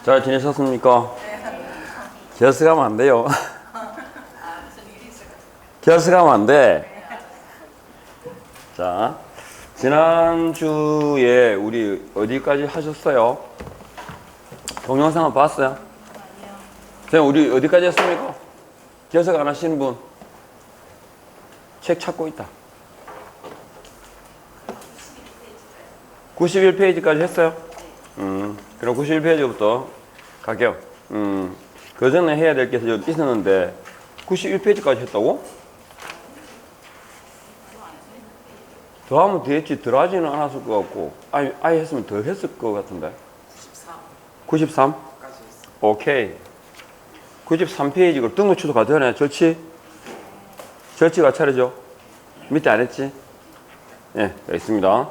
잘 지내셨습니까? 기어스 가면 안 돼요. 기어스 가면 안 돼. 자, 지난주에 우리 어디까지 하셨어요? 동영상을 봤어요? 선생님, 우리 어디까지 했습니까? 기어스 안 하시는 분? 책 찾고 있다. 91페이지까지 했어요? 그럼 91페이지부터 갈게요. 그 전에 해야 될 게 있었는데 91페이지까지 했다고? 더 하면 더 했지. 덜 하지는 않았을 것 같고 아예 했으면 더 했을 것 같은데 93? 오케이. 93페이지 그 등록 취소가 되네. 절치가 차례죠. 밑에 안 했지? 네, 있습니다.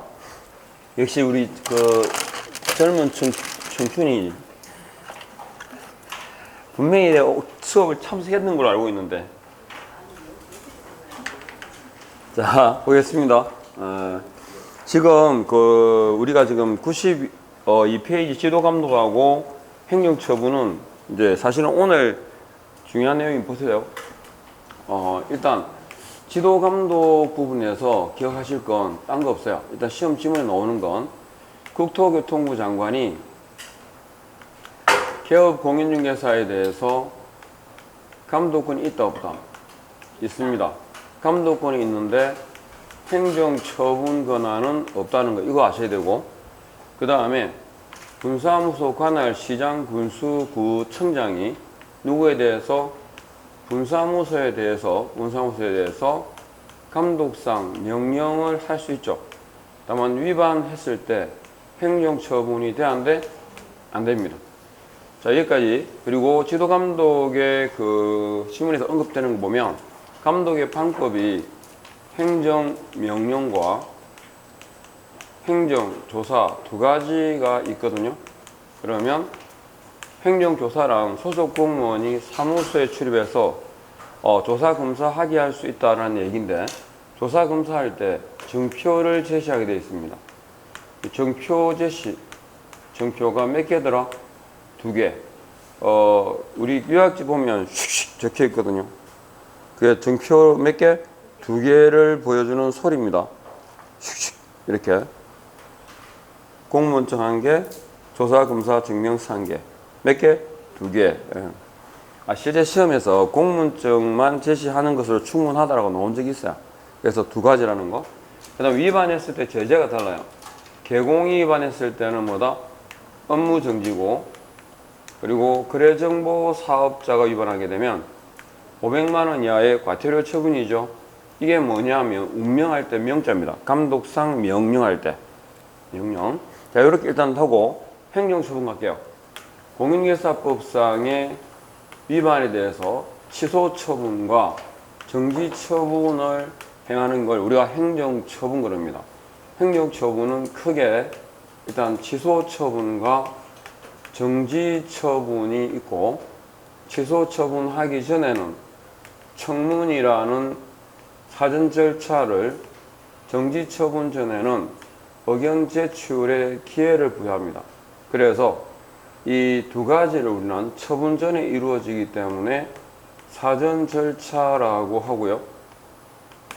역시 우리 그 젊은 청춘이 분명히 수업을 참석했는 걸로 알고 있는데. 자, 보겠습니다. 지금 우리가 지금 92페이지 지도감독하고 행정처분은 이제 사실은 오늘 중요한 내용이 보세요. 일단 지도감독 부분에서 기억하실 건 딴 거 없어요. 일단 시험 지문에 나오는 건 국토교통부 장관이 개업 공인중개사에 대해서 감독권이 있다 없다? 있습니다. 감독권이 있는데 행정처분 권한은 없다는 거 이거 아셔야 되고, 그 다음에 분사무소 관할 시장 군수구청장이 누구에 대해서 분사무소에 대해서 감독상 명령을 할 수 있죠. 다만 위반했을 때 행정처분이 돼 안 돼? 안 됩니다. 자, 여기까지. 그리고 지도감독의 그 신문에서 언급되는 거 보면 감독의 방법이 행정명령과 행정조사 두 가지가 있거든요. 그러면 행정조사랑 소속 공무원이 사무소에 출입해서 조사 검사하게 할 수 있다는 얘기인데, 조사 검사할 때 정표를 제시하게 되어 있습니다. 정표가 몇 개더라? 2개. 우리 요약지 보면 슉슉 적혀 있거든요. 그게 정표 몇 개? 2개를 보여주는 소리입니다. 슉슉 이렇게. 공무원증 1개, 조사 검사 증명서 1개. 몇 개? 2개. 실제 시험에서 공무원증만 제시하는 것으로 충분하다라고 나온 적이 있어요. 그래서 2가지라는 거. 그 다음 위반했을 때 제재가 달라요. 개공이 위반했을 때는 뭐다? 업무정지고, 그리고 거래정보 사업자가 위반하게 되면 500만 원 이하의 과태료 처분이죠. 이게 뭐냐면 운명할 때 명자입니다. 감독상 명령할 때 명령. 자, 이렇게 일단 하고 행정처분 갈게요. 공인중개사법상의 위반에 대해서 취소처분과 정지처분을 행하는 걸 우리가 행정처분 그럽니다. 행정처분은 크게 일단 취소처분과 정지처분이 있고, 취소처분하기 전에는 청문이라는 사전 절차를, 정지처분 전에는 의견 제출의 기회를 부여합니다. 그래서 이 2가지를 우리는 처분 전에 이루어지기 때문에 사전 절차라고 하고요.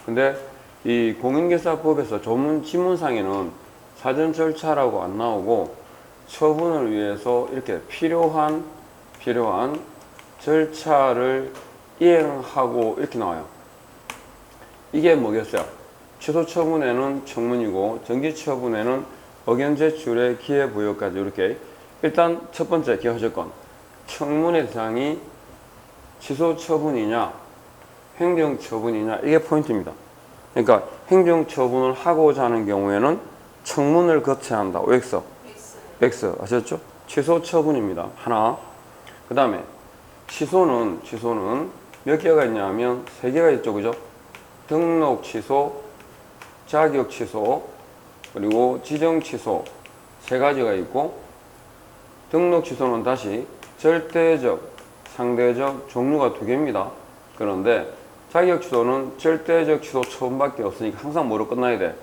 근데 이 공인중개사법에서 조문 지문상에는 사전 절차라고 안 나오고 처분을 위해서 이렇게 필요한 절차를 이행하고 이렇게 나와요. 이게 뭐겠어요? 취소 처분에는 청문이고 정지 처분에는 의견 제출의 기회 부여까지. 이렇게 일단 첫 번째 기억하실 건 청문의 대상이 취소 처분이냐 행정 처분이냐, 이게 포인트입니다. 그러니까 행정 처분을 하고자 하는 경우에는 청문을 거쳐야 한다. OX. X 아셨죠? 취소 처분입니다. 하나. 그 다음에 취소는 몇 개가 있냐면 3개가 있죠. 그죠? 등록 취소, 자격 취소, 그리고 지정 취소 3가지가 있고, 등록 취소는 다시 절대적, 상대적 종류가 2개입니다. 그런데 자격 취소는 절대적 취소 처분밖에 없으니까 항상 뭐로 끝나야 돼?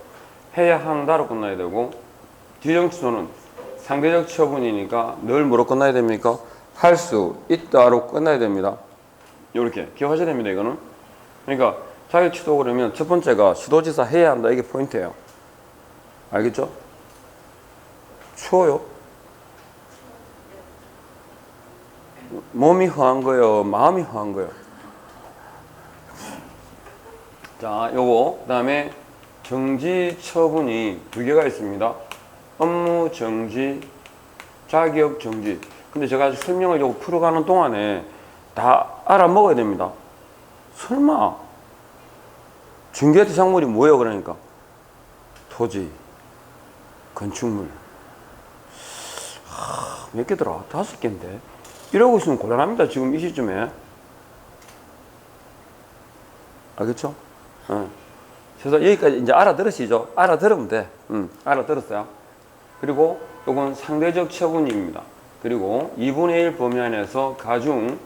해야 한다로 끝나야 되고, 지정 취소는 상대적 처분이니까 늘 뭐로 끝나야 됩니까? 할 수 있다로 끝나야 됩니다. 이렇게 기억하셔야 됩니다. 이거는. 그러니까 자격 취소 그러면 첫 번째가 시도지사 해야 한다. 이게 포인트예요. 알겠죠? 추워요? 몸이 허한 거요? 마음이 허한 거요? 자, 요거 그다음에 정지 처분이 두 개가 있습니다. 업무 정지, 자격 정지. 근데 제가 설명을 요거 풀어가는 동안에 다 알아먹어야 됩니다. 설마 중개대상물이 뭐예요? 그러니까 토지, 건축물. 몇 개더라? 5개인데 이러고 있으면 곤란합니다. 지금 이 시점에. 알겠죠? 그래서 여기까지 이제 알아들으시죠? 알아들으면 돼. 알아들었어요. 그리고 이건 상대적 처분입니다. 그리고 2분의 1 범위 안에서 가중,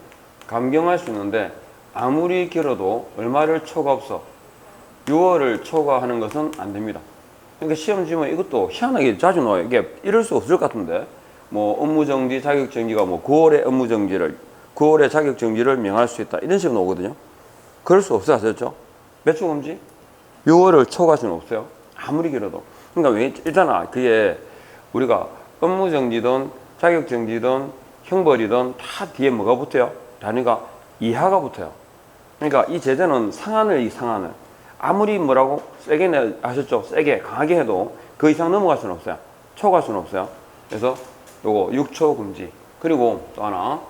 감경할 수 있는데 아무리 길어도 얼마를 초과없어 6월을 초과하는 것은 안 됩니다. 그러니까 시험 지면 이것도 희한하게 자주 나와요. 이게 이럴 수 없을 것 같은데 뭐 업무정지, 자격정지가 뭐 9월에 업무정지를 9월에 자격정지를 명할 수 있다 이런 식으로 나오거든요. 그럴 수 없어요. 아셨죠? 몇 초 금지? 6월을 초과할 수는 없어요. 아무리 길어도. 그러니까 왜 있잖아. 그게 우리가 업무정지든 자격정지든 형벌이든 다 뒤에 뭐가 붙어요? 단위가 이하가 붙어요. 그러니까 이 제재는 상한을 아무리 뭐라고 세게 아셨죠? 세게 강하게 해도 그 이상 넘어갈 수는 없어요. 초과할 수는 없어요. 그래서 요거 6초 금지. 그리고 또 하나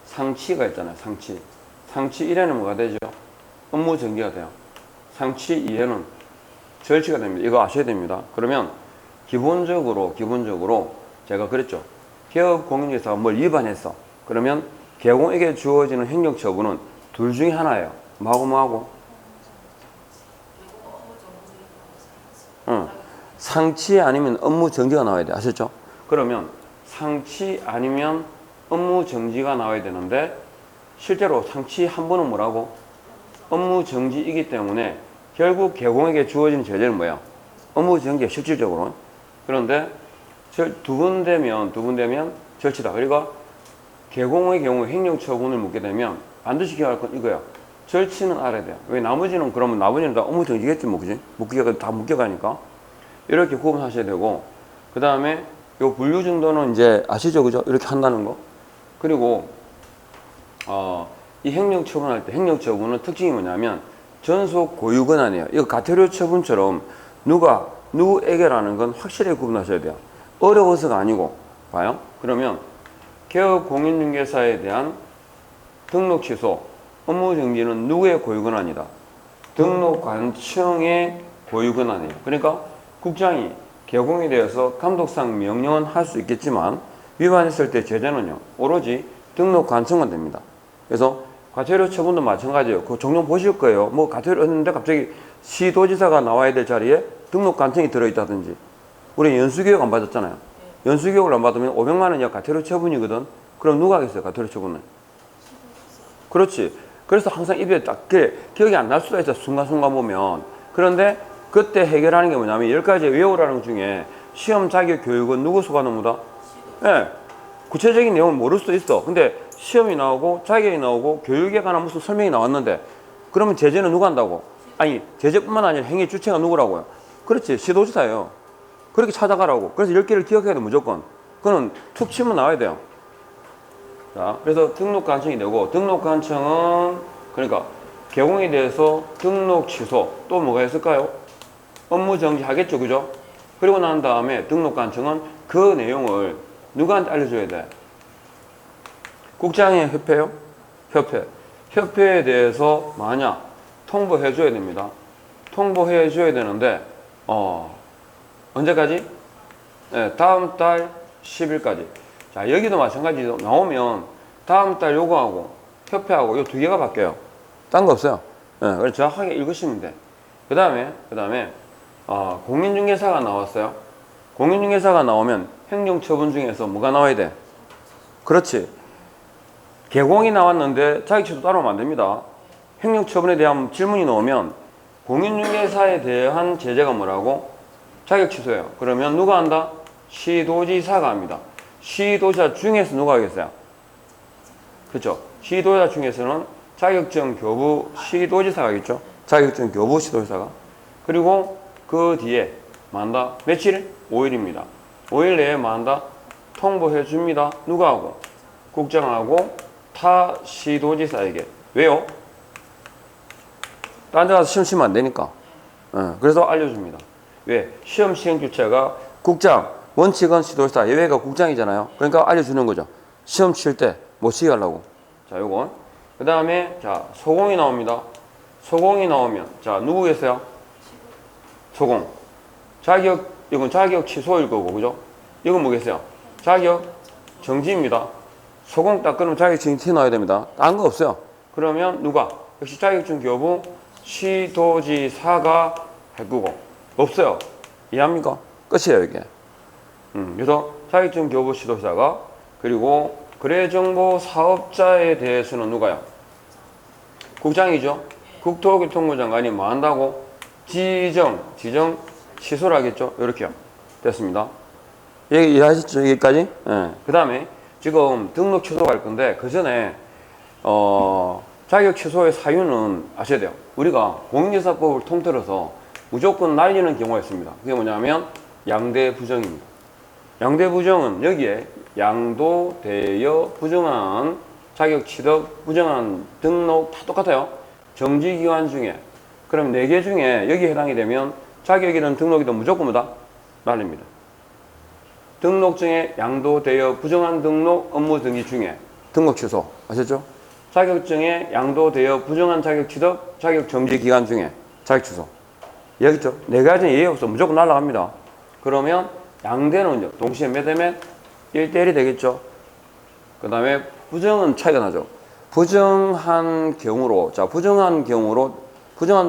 상치가 있잖아요. 상치 1에는 뭐가 되죠? 업무 정지가 돼요. 상치 2에는 절치가 됩니다. 이거 아셔야 됩니다. 그러면 기본적으로 제가 그랬죠. 개업 공인중개사가 뭘 위반했어. 그러면 개공에게 주어지는 행정처분은 둘 중에 하나예요. 뭐하고? 상치 아니면 업무 정지가 나와야 돼. 아셨죠? 그러면 상치 아니면 업무 정지가 나와야 되는데 실제로 상치 한 번은 뭐라고? 업무 정지이기 때문에 결국 개공에게 주어지는 제재는 뭐야? 업무 정지야 실질적으로. 그런데 두 번 되면 절치다. 그러니까 개공의 경우 행정처분을 묻게 되면 반드시 기억할 건 이거야. 절치는 알아야 돼요. 왜 나머지는 그러면 나머지는 다 업무 정지겠지 뭐 그지? 다 묶여가니까. 이렇게 구분하셔야 되고 그 다음에 요 분류 정도는 이제 아시죠? 그죠? 이렇게 한다는 거. 그리고 이 행정처분할 때 행정처분은 특징이 뭐냐면 전속 고유 권한이에요. 이거 가태료 처분처럼 누구에게라는 건 확실히 구분하셔야 돼요. 어려워서가 아니고 봐요. 그러면 개업 공인중개사에 대한 등록 취소, 업무 정지는 누구의 고유 권한이다? 등록관청의 고유 권한이에요. 그러니까 국장이 개공에 대해서 감독상 명령은 할 수 있겠지만 위반했을 때 제재는요 오로지 등록관청만 됩니다. 그래서 과태료 처분도 마찬가지예요. 그 종종 보실 거예요. 뭐 과태료 했는데 갑자기 시도지사가 나와야 될 자리에 등록관청이 들어있다든지. 우리 연수교육 안 받았잖아요. 연수교육을 안 받으면 500만 원 이하 과태료 처분이거든. 그럼 누가 하겠어요? 과태료 처분은. 그렇지. 그래서 항상 입에 딱 기억이 안 날 수가 있어. 순간순간 보면. 그런데 그때 해결하는 게 뭐냐면 10가지 외우라는 것 중에 시험 자격 교육은 누구 소관업무다? 예. 구체적인 내용을 모를 수도 있어. 근데 시험이 나오고 자격이 나오고 교육에 관한 무슨 설명이 나왔는데 그러면 제재는 누가 한다고? 아니 제재뿐만 아니라 행위 주체가 누구라고요? 그렇지. 시도지사예요. 그렇게 찾아가라고. 그래서 10개를 기억해야 돼 무조건. 그거는 툭 치면 나와야 돼요. 자, 그래서 등록관청이 되고 등록관청은 그러니까 개공에 대해서 등록 취소 또 뭐가 있을까요? 업무 정지 하겠죠. 그죠? 그리고 난 다음에 등록관청은 그 내용을 누구한테 알려줘야 돼? 국장의 협회요? 협회에 대해서 만약 통보해 줘야 됩니다. 통보해 줘야 되는데 언제까지? 네, 다음 달 10일까지. 자, 여기도 마찬가지로 나오면 다음 달 요거하고 협회하고 요 두 개가 바뀌어요. 딴 거 없어요. 네, 그래서 정확하게 읽으시면 돼. 그 다음에 공인중개사가 나왔어요. 공인중개사가 나오면 행정처분 중에서 뭐가 나와야 돼? 그렇지. 개공이 나왔는데 자격취소 따라오면 안 됩니다. 행정처분에 대한 질문이 나오면 공인중개사에 대한 제재가 뭐라고? 자격취소예요. 그러면 누가 한다? 시도지사가 합니다. 시도지사 중에서 누가 하겠어요? 그렇죠? 시도지사 중에서는 자격증 교부 시도지사가 있죠. 자격증 교부 시도지사가. 그리고 그 뒤에 만다 며칠? 5일입니다. 5일 내에 만다 통보해 줍니다. 누가 하고? 국장하고 타 시도지사에게. 왜요? 딴 데 가서 시험 치면 안 되니까. 그래서 알려줍니다. 왜? 시험 시행 주체가 국장, 원칙은 시도지사, 예외가 국장이잖아요. 그러니까 알려주는 거죠. 시험 칠 때 못 치게 하려고. 자, 요건. 그 다음에, 자, 소공이 나옵니다. 소공이 나오면, 자, 누구겠어요? 소공. 자격, 이건 자격 취소일 거고, 그죠? 이건 뭐겠어요? 자격 정지입니다. 소공 딱 끊으면 자격증이 튀어나와야 됩니다. 딴 거 없어요. 그러면 누가? 역시 자격증 교부 시도지사가 할 거고. 없어요. 이해합니까? 끝이에요, 이게. 그래서 자격증 교부 시도지사가, 그리고 거래정보 사업자에 대해서는 누가요? 국장이죠. 국토교통부 장관이 뭐 한다고? 지정 취소를 하겠죠. 이렇게요. 됐습니다. 이해하셨죠? 여기까지? 네. 그 다음에 지금 등록 취소가 할 건데, 그 전에 자격 취소의 사유는 아셔야 돼요. 우리가 공인중개사법을 통틀어서 무조건 날리는 경우가 있습니다. 그게 뭐냐면 양대 부정입니다. 양대 부정은 여기에 양도, 대여, 부정한 자격 취득, 부정한 등록 다 똑같아요. 정지기간 중에. 그럼 4개 중에 여기에 해당이 되면 자격이든 등록이든 무조건 뭐다? 날립니다. 등록증에 양도, 대여, 부정한 등록, 업무 등기 중에 등록 취소. 아셨죠? 자격증에 양도, 대여, 부정한 자격 취득, 자격 정지 기간 중에 자격 취소. 이해하겠죠? 4가지는 예외 없어. 무조건 날아갑니다. 그러면 양대는요, 동시에 몇 대면 1대1이 되겠죠? 그 다음에 부정은 차이가 나죠. 부정한 경우로, 자, 부정한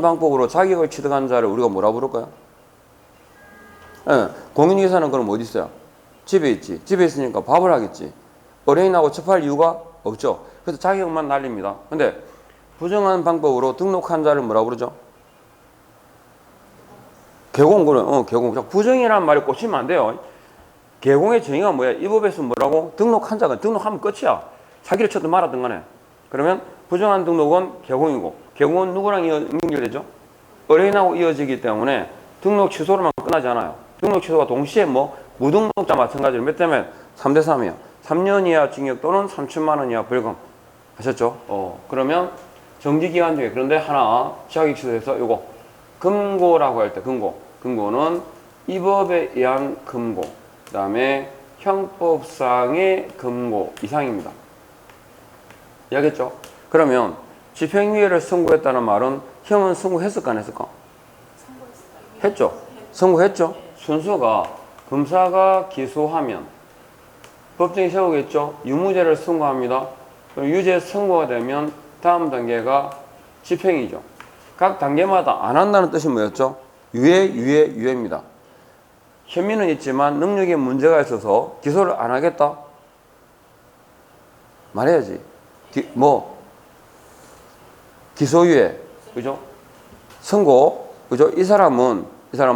방법으로 자격을 취득한 자를 우리가 뭐라 부를까요? 예, 공인중개사는 그럼 어디 있어요? 집에 있지. 집에 있으니까 밥을 하겠지. 의뢰인하고 접할 이유가 없죠. 그래서 자격만 날립니다. 근데 부정한 방법으로 등록한 자를 뭐라 부르죠? 개공. 개공. 부정이라는 말에 꽂히면 안 돼요. 개공의 정의가 뭐야? 이 법에서 뭐라고? 등록한 자가 등록하면 끝이야. 사기를 쳤든 말았든 간에. 그러면 부정한 등록은 개공이고, 개공은 누구랑 연결되죠? 의뢰인하고 이어지기 때문에 등록 취소로만 끝나지 않아요. 등록 취소가 동시에 무등록자 마찬가지로 몇 대면 3대 3이야. 3년 이하 징역 또는 3천만 원 이하 벌금. 아셨죠? 그러면 정지기간 중에, 그런데 하나 자격 취소해서 요거 금고라고 할 때 금고는 이 법에 의한 금고, 그 다음에 형법상의 금고 이상입니다. 이해하겠죠? 그러면 집행유예를 선고했다는 말은 형은 선고했을까 안 했을까? 했죠? 선고했죠? 순서가 검사가 기소하면 법정이 세우겠죠? 유무죄를 선고합니다. 그럼 유죄 선고가 되면 다음 단계가 집행이죠. 각 단계마다 안 한다는 뜻이 뭐였죠? 유예입니다. 혐의는 있지만 능력에 문제가 있어서 기소를 안 하겠다? 말해야지. 기소유예, 그죠? 선고, 그죠? 이 사람은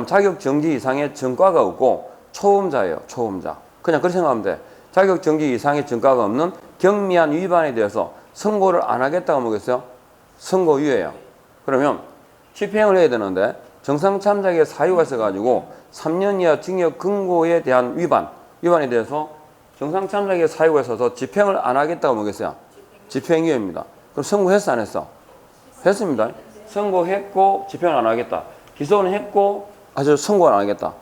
자격 정지 이상의 전과가 없고 초범자예요, 초범자. 그냥 그렇게 생각하면 돼. 자격 정지 이상의 전과가 없는 경미한 위반에 대해서 선고를 안 하겠다고 뭐겠어요? 선고유예예요. 그러면 집행을 해야 되는데 정상 참작의 사유가 있어가지고 3년 이하 징역 금고에 대한 위반에 대해서 정상 참작의 사유가 있어서 집행을 안 하겠다고 뭐겠어요? 집행유예입니다. 그럼 선고했어 안 했어? 했습니다. 선고했고 집행을 안 하겠다. 기소는 했고 아주 선고를 안 하겠다.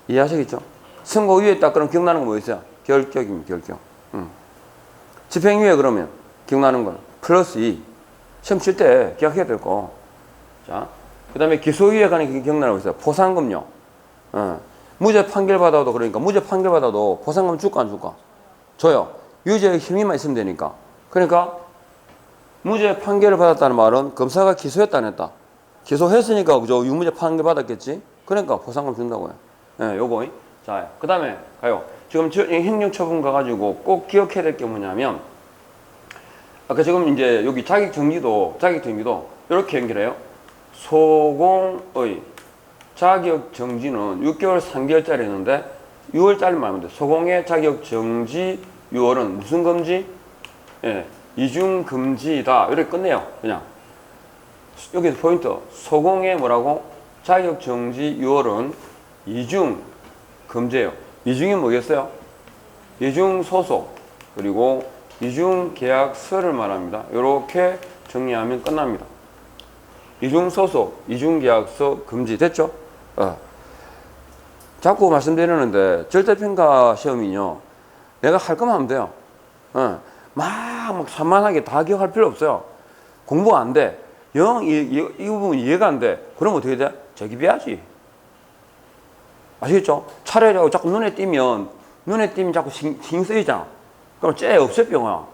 이해하시겠죠? 선고유예 딱 그럼 기억나는 거 뭐 있어요? 결격입니다. 결격. 집행유예 그러면 기억나는 건 플러스 2. 시험 칠 때 기억해야 될 거. 자, 그 다음에 기소유예 가는 기억나는 거 있어요. 포상금요. 무죄 판결 받아도, 그러니까 무죄 판결 받아도 포상금 줄까 안 줄까? 줘요. 유죄의 혐의만 있으면 되니까. 그러니까 무죄 판결을 받았다는 말은 검사가 기소했다 안 했다? 기소했으니까 그죠? 유무죄 판결 받았겠지? 그러니까 포상금 준다고요. 요거. 자, 그 다음에 가요. 지금 행정처분 가가지고 꼭 기억해야 될 게 뭐냐면, 아까 지금 이제 여기 자격정지도 이렇게 연결해요. 소공의 자격정지는 6개월, 3개월짜리 했는데 6월짜리 말하면 돼. 소공의 자격 정지 6월은 무슨 금지? 예, 이중 금지다. 이렇게 끝내요. 그냥. 여기서 포인트. 소공의 뭐라고? 자격 정지 6월은 이중 금지예요. 이중이 뭐겠어요? 이중 소속 그리고 이중 계약서를 말합니다. 이렇게 정리하면 끝납니다. 이중 소속, 이중 계약서 금지 됐죠? 자꾸 말씀드리는데 절대평가 시험이요. 내가 할 거만 하면 돼요. 막 산만하게 다 기억할 필요 없어요. 공부 안 돼. 영 이 부분 이해가 안 돼. 그럼 어떻게 돼? 재기비해야지. 아시겠죠? 차례라고 자꾸 눈에 띄면 자꾸 신경 쓰이잖아. 그럼 쟤 없애 병아.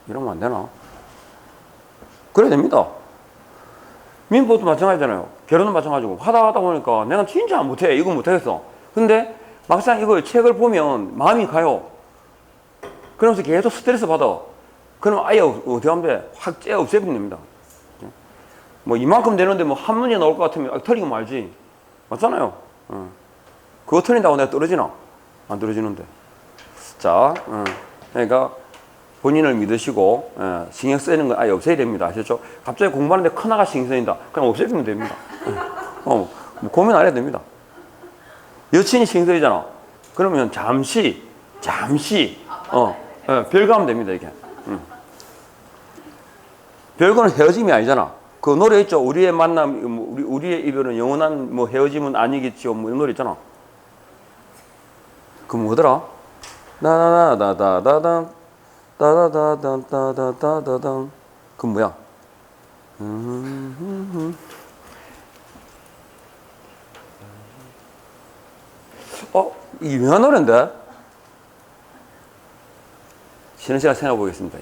이러면 안 되나? 그래야 됩니다. 민법도 마찬가지잖아요. 결혼도 마찬가지고. 하다 보니까 내가 진짜 못해. 이거 못하겠어. 근데 막상 이걸 책을 보면 마음이 가요. 그러면서 계속 스트레스 받아. 그럼 아예 어떻게 하면 돼? 확 째 없애면 됩니다. 뭐 이만큼 되는데 뭐 한 문제 나올 것 같으면 틀리고 말지. 맞잖아요. 그거 틀린다고 내가 떨어지나? 안 떨어지는데. 자, 그러니까 본인을 믿으시고 신경 쓰이는 거 아예 없애야 됩니다. 아셨죠? 갑자기 공부하는데 큰아가 신경 쓰인다. 그냥 없애주면 됩니다. 뭐 고민 안 해도 됩니다. 여친이 신경 쓰이잖아. 그러면 잠시 별거하면 됩니다. 이게. 별거는 헤어짐이 아니잖아. 그 노래 있죠. 우리의 만남, 우리의 이별은 영원한 뭐 헤어짐은 아니겠지요. 뭐 이런 노래 있잖아. 그 뭐더라? 나나나다다다당 따다다다다다다당. 그 뭐야? 이 유명한 노래인데? 쉬는 시간 생각해 보겠습니다.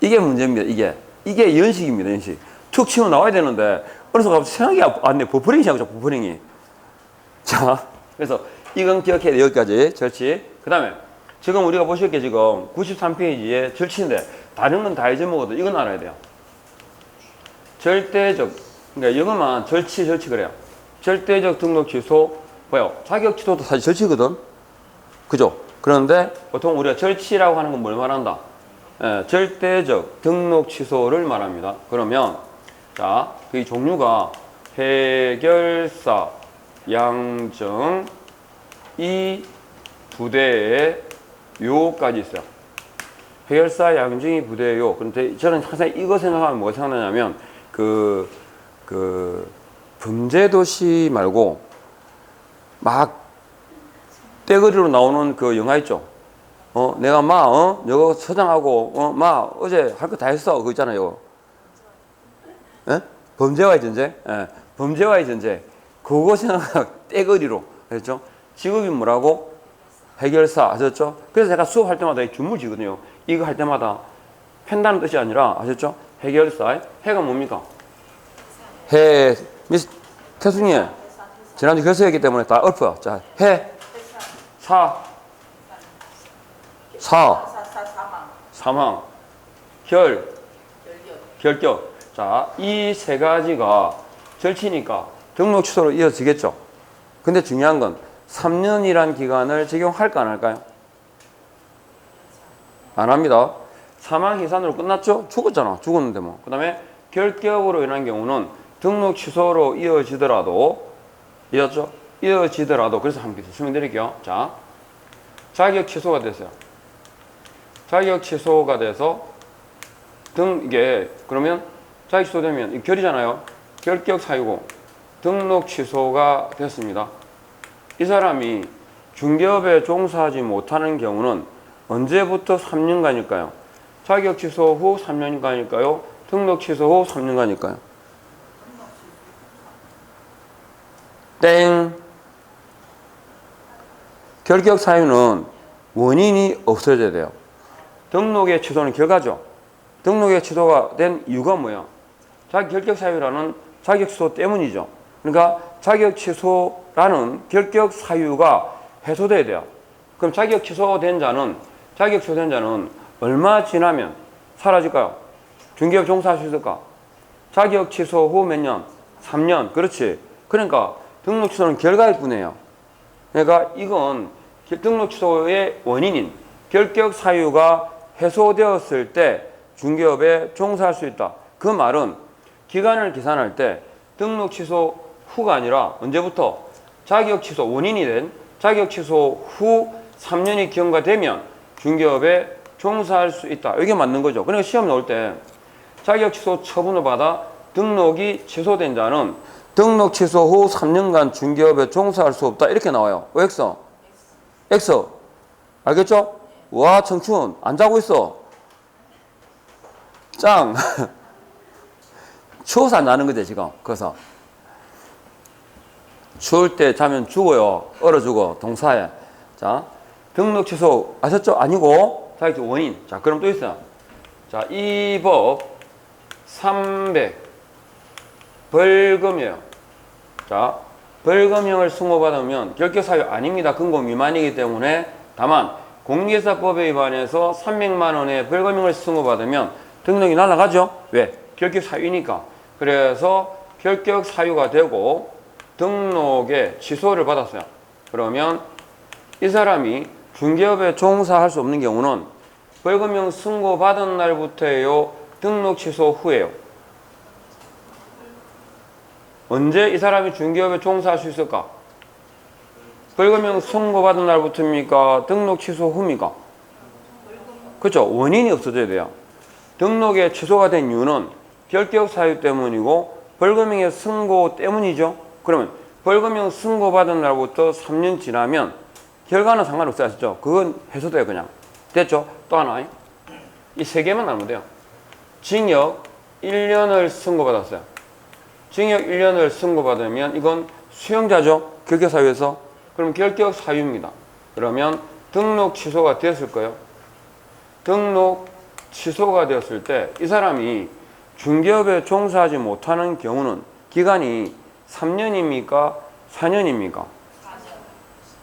이게 문제입니다. 이게 연식입니다. 연식. 툭 치고 나와야 되는데 어느 순간 생각이 안 나. 버퍼링이 생각하죠. 버퍼링이. 자, 그래서 이건 기억해야 돼. 여기까지 절치. 그 다음에 지금 우리가 보실게 지금 93페이지에 절치인데 다른 건 다 잊어먹어도 이건 알아야 돼요. 절대적, 그러니까 영어만 절치 그래요. 절대적 등록 취소, 뭐요? 자격 취소도 사실 절치거든. 그죠? 그런데 보통 우리가 절치라고 하는 건 뭘 말한다? 절대적 등록 취소를 말합니다. 그러면 자, 그 종류가 해결사, 양정, 이 부대에 요까지 있어요. 해결사, 양정이 부대에 요. 그런데 저는 항상 이거 생각하면 뭐가 생각나냐면 그 범죄도시 말고 막 떼거리로 나오는 그 영화 있죠. 내가 이거 서장하고 어제 할 거 다 했어. 그거 있잖아요. 이거. 예? 범죄와의 전쟁. 예. 범죄와의 전쟁. 그거 생각 떼거리로. 그렇죠? 직업이 뭐라고? 해결사. 아셨죠? 그래서 제가 수업할 때마다 주문을 지거든요. 이거 할 때마다 팬다는 뜻이 아니라 아셨죠? 해결사. 해가 뭡니까? 미스 태순이 지난주 결석했기 때문에 다 엎어요. 자, 사망, 결격. 자, 이 세 가지가 절치니까 등록 취소로 이어지겠죠. 근데 중요한 건 3년이란 기간을 적용할까 안 할까요? 안 합니다. 사망 희산으로 끝났죠? 죽었잖아. 죽었는데 뭐. 그 다음에 결격으로 인한 경우는 등록 취소로 이어지더라도 그래서 함께 설명드릴게요. 자, 자격 취소가 됐어요. 자격 취소가 돼서 이게 그러면 자격 취소되면 이 결이잖아요. 결격 사유고 등록 취소가 됐습니다. 이 사람이 중개업에 종사하지 못하는 경우는 언제부터 3년간일까요? 자격 취소 후 3년간일까요? 등록 취소 후 3년간일까요? 땡. 결격 사유는 원인이 없어져야 돼요. 등록의 취소는 결과죠. 등록의 취소가 된 이유가 뭐야? 결격 사유라는 자격 취소 때문이죠. 그러니까 자격 취소라는 결격 사유가 해소돼야 돼요. 그럼 자격 취소된 자는 얼마 지나면 사라질까요? 중개업 종사할 수 있을까? 자격 취소 후 몇 년? 3년. 그렇지. 그러니까 등록 취소는 결과일 뿐이에요. 그러니까 이건 등록 취소의 원인인 결격 사유가 해소되었을 때 중개업에 종사할 수 있다. 그 말은 기간을 계산할 때 등록 취소 후가 아니라 언제부터 자격 취소 원인이 된 자격 취소 후 3년이 경과되면 중개업에 종사할 수 있다. 이게 맞는 거죠. 그러니까 시험 나올 때 자격 취소 처분을 받아 등록이 취소된 자는 등록 취소 후 3년간 중개업에 종사할 수 없다. 이렇게 나와요. X. X. 알겠죠? 와, 청춘. 안 자고 있어. 짱. 추워서 안 자는 거지, 지금. 그래서. 추울 때 자면 죽어요. 얼어 죽어. 동사에. 자, 등록 취소 아셨죠? 아니고, 자격증 원인. 자, 그럼 또 있어요. 자, 이 법 300 벌금이에요. 자, 벌금형을 승고받으면 결격 사유 아닙니다. 근고 미만이기 때문에 다만 공개사법에 위반해서 300만 원의 벌금형을 승고받으면 등록이 날아가죠. 왜? 결격 사유니까. 그래서 결격 사유가 되고 등록에 취소를 받았어요. 그러면 이 사람이 중개업에 종사할 수 없는 경우는 벌금형 승고받은 날부터예요. 등록 취소 후에요. 언제 이 사람이 중개업에 종사할 수 있을까? 벌금형 선고받은 날부터입니까? 등록 취소 후입니까? 그렇죠. 원인이 없어져야 돼요. 등록에 취소가 된 이유는 결격 사유 때문이고 벌금형의 선고 때문이죠. 그러면 벌금형 선고받은 날부터 3년 지나면 결과는 상관없어요. 아시죠? 그건 해소돼요. 그냥. 됐죠? 또 하나. 이 세 개만 알면 돼요. 징역 1년을 선고받았어요. 징역 1년을 선고받으면 이건 수용자죠. 결격 사유에서. 그럼 결격 사유입니다. 그러면 등록 취소가 되었을 거예요. 등록 취소가 되었을 때 이 사람이 중개업에 종사하지 못하는 경우는 기간이 3년입니까? 4년입니까?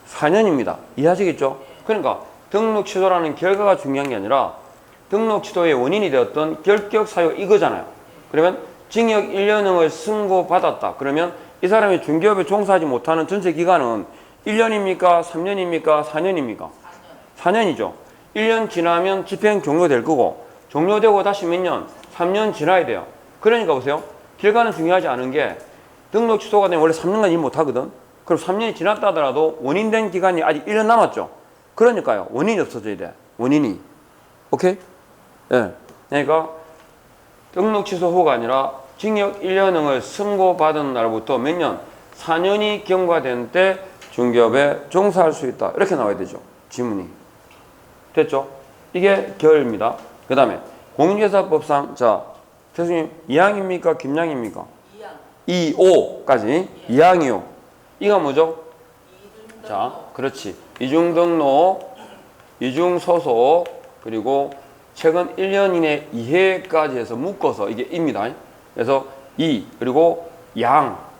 4년입니다. 이해하시겠죠? 그러니까 등록 취소라는 결과가 중요한 게 아니라 등록 취소의 원인이 되었던 결격 사유 이거잖아요. 그러면 징역 1년형을 선고받았다. 그러면 이 사람이 중개업에 종사하지 못하는 전체 기간은 1년입니까? 3년입니까? 4년입니까? 4년이죠. 1년 지나면 집행 종료될 거고 종료되고 다시 몇 년? 3년 지나야 돼요. 그러니까 보세요. 결과는 중요하지 않은 게 등록 취소가 되면 원래 3년간 일 못하거든. 그럼 3년이 지났다 하더라도 원인된 기간이 아직 1년 남았죠. 그러니까요. 원인이 없어져야 돼. 원인이. 오케이? 예. 네. 그러니까 등록 취소 후가 아니라 징역 1년형을 선고받은 날부터 몇 년? 4년이 경과된 때 중개업에 종사할 수 있다. 이렇게 나와야 되죠. 지문이. 됐죠? 이게 결입니다. 그 다음에 공인중개사법상 자, 교수님 2항입니까? 김양입니까? 2항. 2호까지. 2항이요. 이가 뭐죠? 자, 그렇지. 이중등록, 이중소속, 그리고 최근 1년 이내 이해까지 해서 묶어서 이게 입니다. 그래서 이 그리고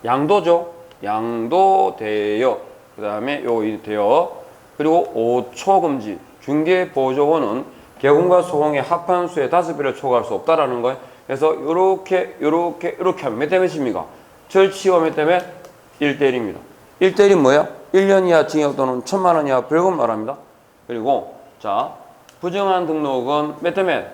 양도죠. 양도되어. 그 다음에 요 되어. 그리고 5초 금지. 중개보조원은 개공과 소공의 합한 수의 5배를 초과할 수 없다라는 거예요. 그래서 요렇게 하면 몇 대 몇입니까? 절치와 몇 대 몇? 1대1입니다. 1대1이 뭐예요? 1년 이하 징역 또는 1,000만 원 이하 벌금 말합니다. 그리고 자, 부정한 등록은 몇 대 몇?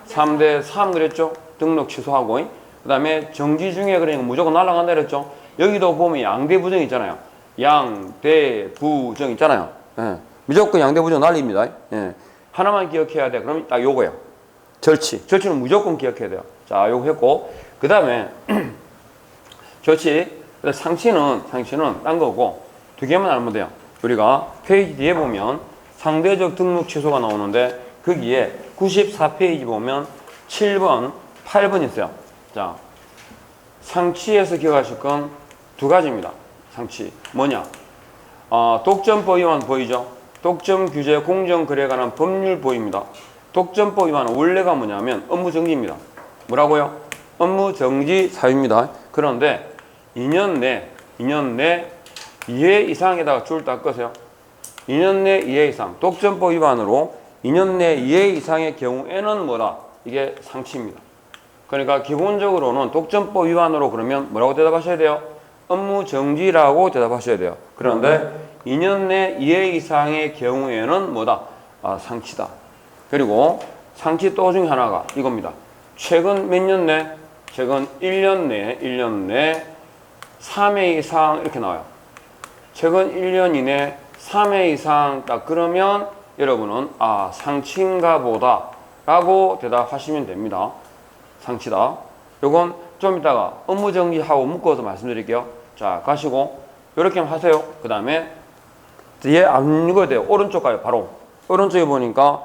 3대 3 그랬죠? 등록 취소하고. 그 다음에 정지 중에 그러니까 무조건 날아간다 그랬죠? 여기도 보면 양대 부정 있잖아요. 양대 부정 있잖아요. 예. 무조건 양대 부정 날립니다. 예. 하나만 기억해야 돼. 그럼 딱 요거예요. 절치. 절치는 무조건 기억해야 돼요. 자, 요거 했고. 그 다음에 절치. 상치는 딴 거고 두 개만 알면 돼요. 우리가 페이지 뒤에 보면 상대적 등록 취소가 나오는데 거기에 94페이지 보면 7번, 8번 있어요. 자, 상치에서 기억하실 건 두 가지입니다. 상치. 뭐냐? 독점법 위반 보이죠? 독점 규제 공정거래에 관한 법률 보입니다. 독점법 위반은 원래가 뭐냐면 업무정지입니다. 뭐라고요? 업무정지 사유입니다. 그런데 2년 내 이해 이상에다가 줄 딱 꺼세요. 2년 내 이해 이상. 독점법 위반으로 2년 내 이해 이상의 경우에는 뭐다? 이게 상치입니다. 그러니까 기본적으로는 독점법 위반으로 그러면 뭐라고 대답하셔야 돼요? 업무 정지라고 대답하셔야 돼요. 그런데 2년 내 2회 이상의 경우에는 뭐다? 상치다. 그리고 상치 또 중에 하나가 이겁니다. 최근 몇 년 내? 최근 1년 내 3회 이상 이렇게 나와요. 최근 1년 이내 3회 이상 딱 그러면 여러분은 상치인가 보다 라고 대답하시면 됩니다. 상치다. 요건 좀 이따가 업무 정지하고 묶어서 말씀드릴게요. 자, 가시고 이렇게 하세요. 그 다음에 뒤에 안 읽어야 돼요. 오른쪽 가요. 바로 오른쪽에 보니까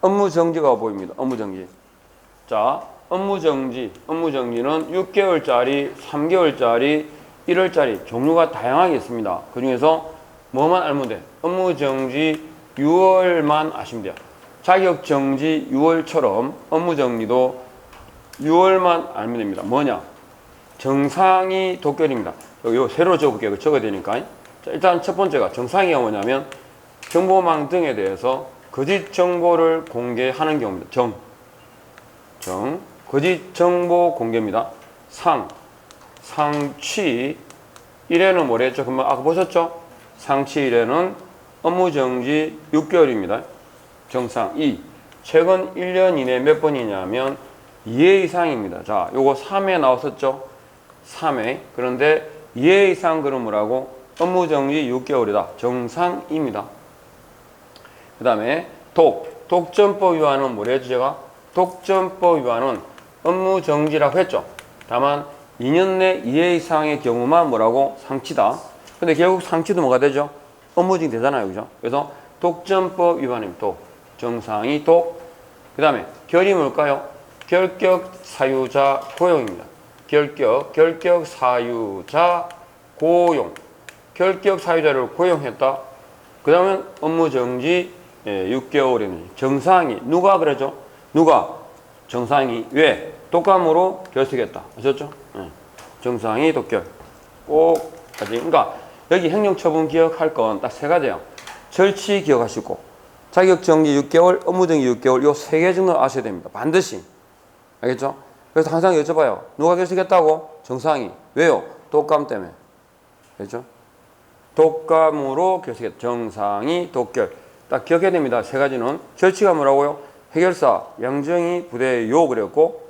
업무 정지가 보입니다. 업무 정지. 자, 업무 정지는 6개월짜리, 3개월짜리, 1월짜리 종류가 다양하게 있습니다. 그 중에서 뭐만 알면 돼? 업무 정지 6월만 아시면 돼요. 자격 정지 6월처럼 업무 정지도 6월만 알면 됩니다. 뭐냐? 정상이 독결입니다. 여기 세로 적어볼게요. 적어야 되니까. 자, 일단 첫 번째가 정상이가 뭐냐면 정보망 등에 대해서 거짓 정보를 공개하는 경우입니다. 거짓 정보 공개입니다. 상치 1회는 뭐래 했죠? 금방 아까 보셨죠? 상치 1회는 업무 정지 6개월입니다. 정상 2. 최근 1년 이내 몇 번이냐면 2회 이상입니다. 자, 요거 3회 나왔었죠? 3회. 그런데 2회 이상 그럼 뭐라고? 업무 정지 6개월이다. 정상입니다. 그 다음에 독점법 위반은 뭐래 했죠? 제가? 독점법 위반은 업무 정지라고 했죠. 다만 2년 내 2회 이상의 경우만 뭐라고? 상치다. 근데 결국 상치도 뭐가 되죠? 업무 정지 되잖아요. 그죠? 그래서 독점법 위반입니다. 정상이 그 다음에 결이 뭘까요? 결격 사유자 고용입니다. 결격 사유자 고용. 결격 사유자를 고용했다. 그 다음에 업무 정지 6개월이면 정상이 누가 그러죠? 정상이 왜? 독감으로 결석했다. 아셨죠? 정상이 독결. 꼭 그러니까 여기 행정처분 기억할 건 딱 세 가지예요. 절치 기억하시고 자격정지 6개월, 업무정지 6개월 요 세 개 정도 아셔야 됩니다. 반드시. 알겠죠? 그래서 항상 여쭤봐요. 누가 결석했다고? 정상이. 왜요? 독감 때문에. 알겠죠? 독감으로 결석했다. 정상이 독결. 딱 기억해야 됩니다. 세 가지는. 절치가 뭐라고요? 해결사, 양정희 부대요 그랬고,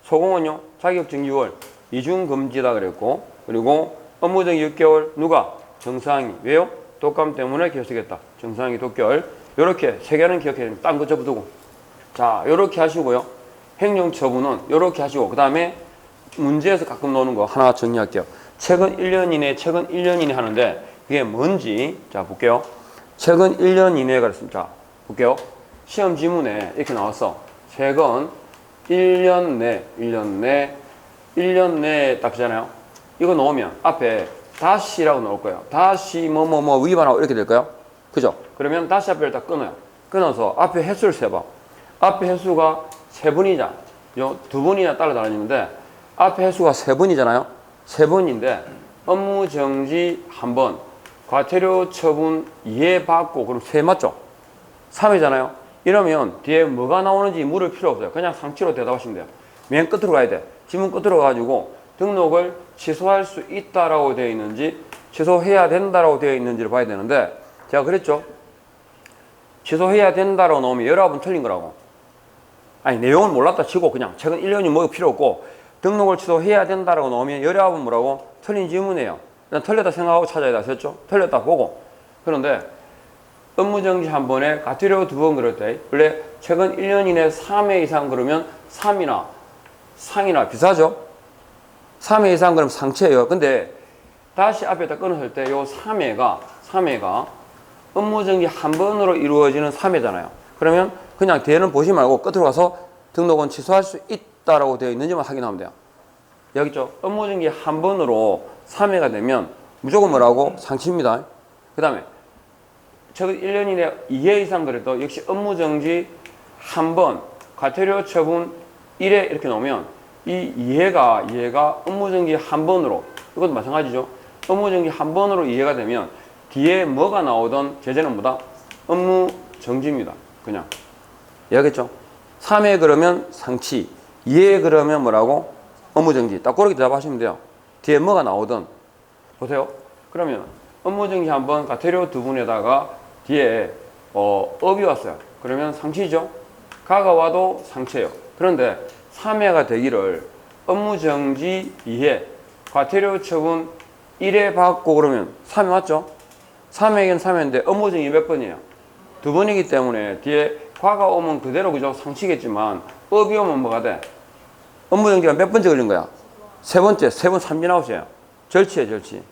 소공은요, 자격증 6월, 이중금지다 그랬고, 그리고 업무정지 6개월, 누가? 정상이. 왜요? 독감 때문에 결석했다. 정상이 독결. 요렇게 세 개는 기억해야 됩니다. 딴 거 접어두고. 자, 요렇게 하시고요. 행정처분은 요렇게 하시고, 그 다음에 문제에서 가끔 나오는 거 하나 정리할게요. 최근 1년 이내 하는데, 그게 뭔지, 자, 볼게요. 최근 1년 이내가 그랬습니다. 자, 볼게요. 시험 지문에 이렇게 나왔어. 최근 1년 내 딱 되잖아요. 이거 넣으면 앞에 다시라고 나올 거예요. 다시 위반하고 이렇게 될까요? 그죠? 그러면 다시 앞에를 딱 끊어요. 끊어서 앞에 횟수를 세봐. 앞에 횟수가 3번이자 요 2번이나 따라 다니는데 앞에 횟수가 3번이잖아요. 3번인데 업무 정지 1번, 과태료 처분 이해받고 그럼 3 맞죠? 3이잖아요. 이러면 뒤에 뭐가 나오는지 물을 필요 없어요. 그냥 상치로 대답하시면 돼요. 맨 끝으로 가야 돼. 지문 끝으로 가가지고 등록을 취소할 수 있다라고 되어 있는지 취소해야 된다라고 되어 있는지를 봐야 되는데 제가 그랬죠. 취소해야 된다라고 나오면 여러분 틀린 거라고. 아니 내용은 몰랐다 치고 그냥 최근 1년이 뭐 필요 없고 등록을 취소해야 된다라고 나오면 여러분 뭐라고? 틀린 질문이에요. 그냥 틀렸다 생각하고 찾아야 돼. 아셨죠? 틀렸다 보고. 그런데 업무정지 1번에 과태료 2번 그럴 때 원래 최근 1년 이내 3회 이상 그러면 3이나 상이나 비슷하죠? 3회 이상 그러면 상체예요. 근데 다시 앞에다 끊었을 때 요 3회가 업무정지 1번으로 이루어지는 3회잖아요. 그러면 그냥 뒤에는 보지 말고 끝으로 가서 등록은 취소할 수 있다라고 되어 있는지만 확인하면 돼요. 여기 있죠? 업무정지 1번으로 3회가 되면 무조건 뭐라고? 상치입니다. 그 다음에 최근 1년 이내 2회 이상 그래도 역시 업무정지 1번, 과태료 처분 1회 이렇게 나오면 이 2회가 업무정지 1번으로 이것도 마찬가지죠. 업무정지 1번으로 이해가 되면 뒤에 뭐가 나오던 제재는 뭐다? 업무정지입니다. 그냥. 이해하겠죠? 3회 그러면 상치, 2회 그러면 뭐라고? 업무정지. 딱 그렇게 대답하시면 돼요. 뒤에 뭐가 나오든 보세요. 그러면 업무정지 한번 과태료 두 분에다가 뒤에 업이 왔어요. 그러면 상치죠. 가가 와도 상체요. 그런데 3회가 되기를 업무정지 2회 과태료 처분 1회 받고 그러면 3회 맞죠? 3회긴 3회인데 업무정지 몇 번이에요? 두 번이기 때문에 뒤에 과가 오면 그대로 그죠? 상치겠지만 업이 오면 뭐가 돼? 업무정지가 몇 번째 걸린 거야? 세 번째, 세 번 삼진아웃이에요. 절치에 절치.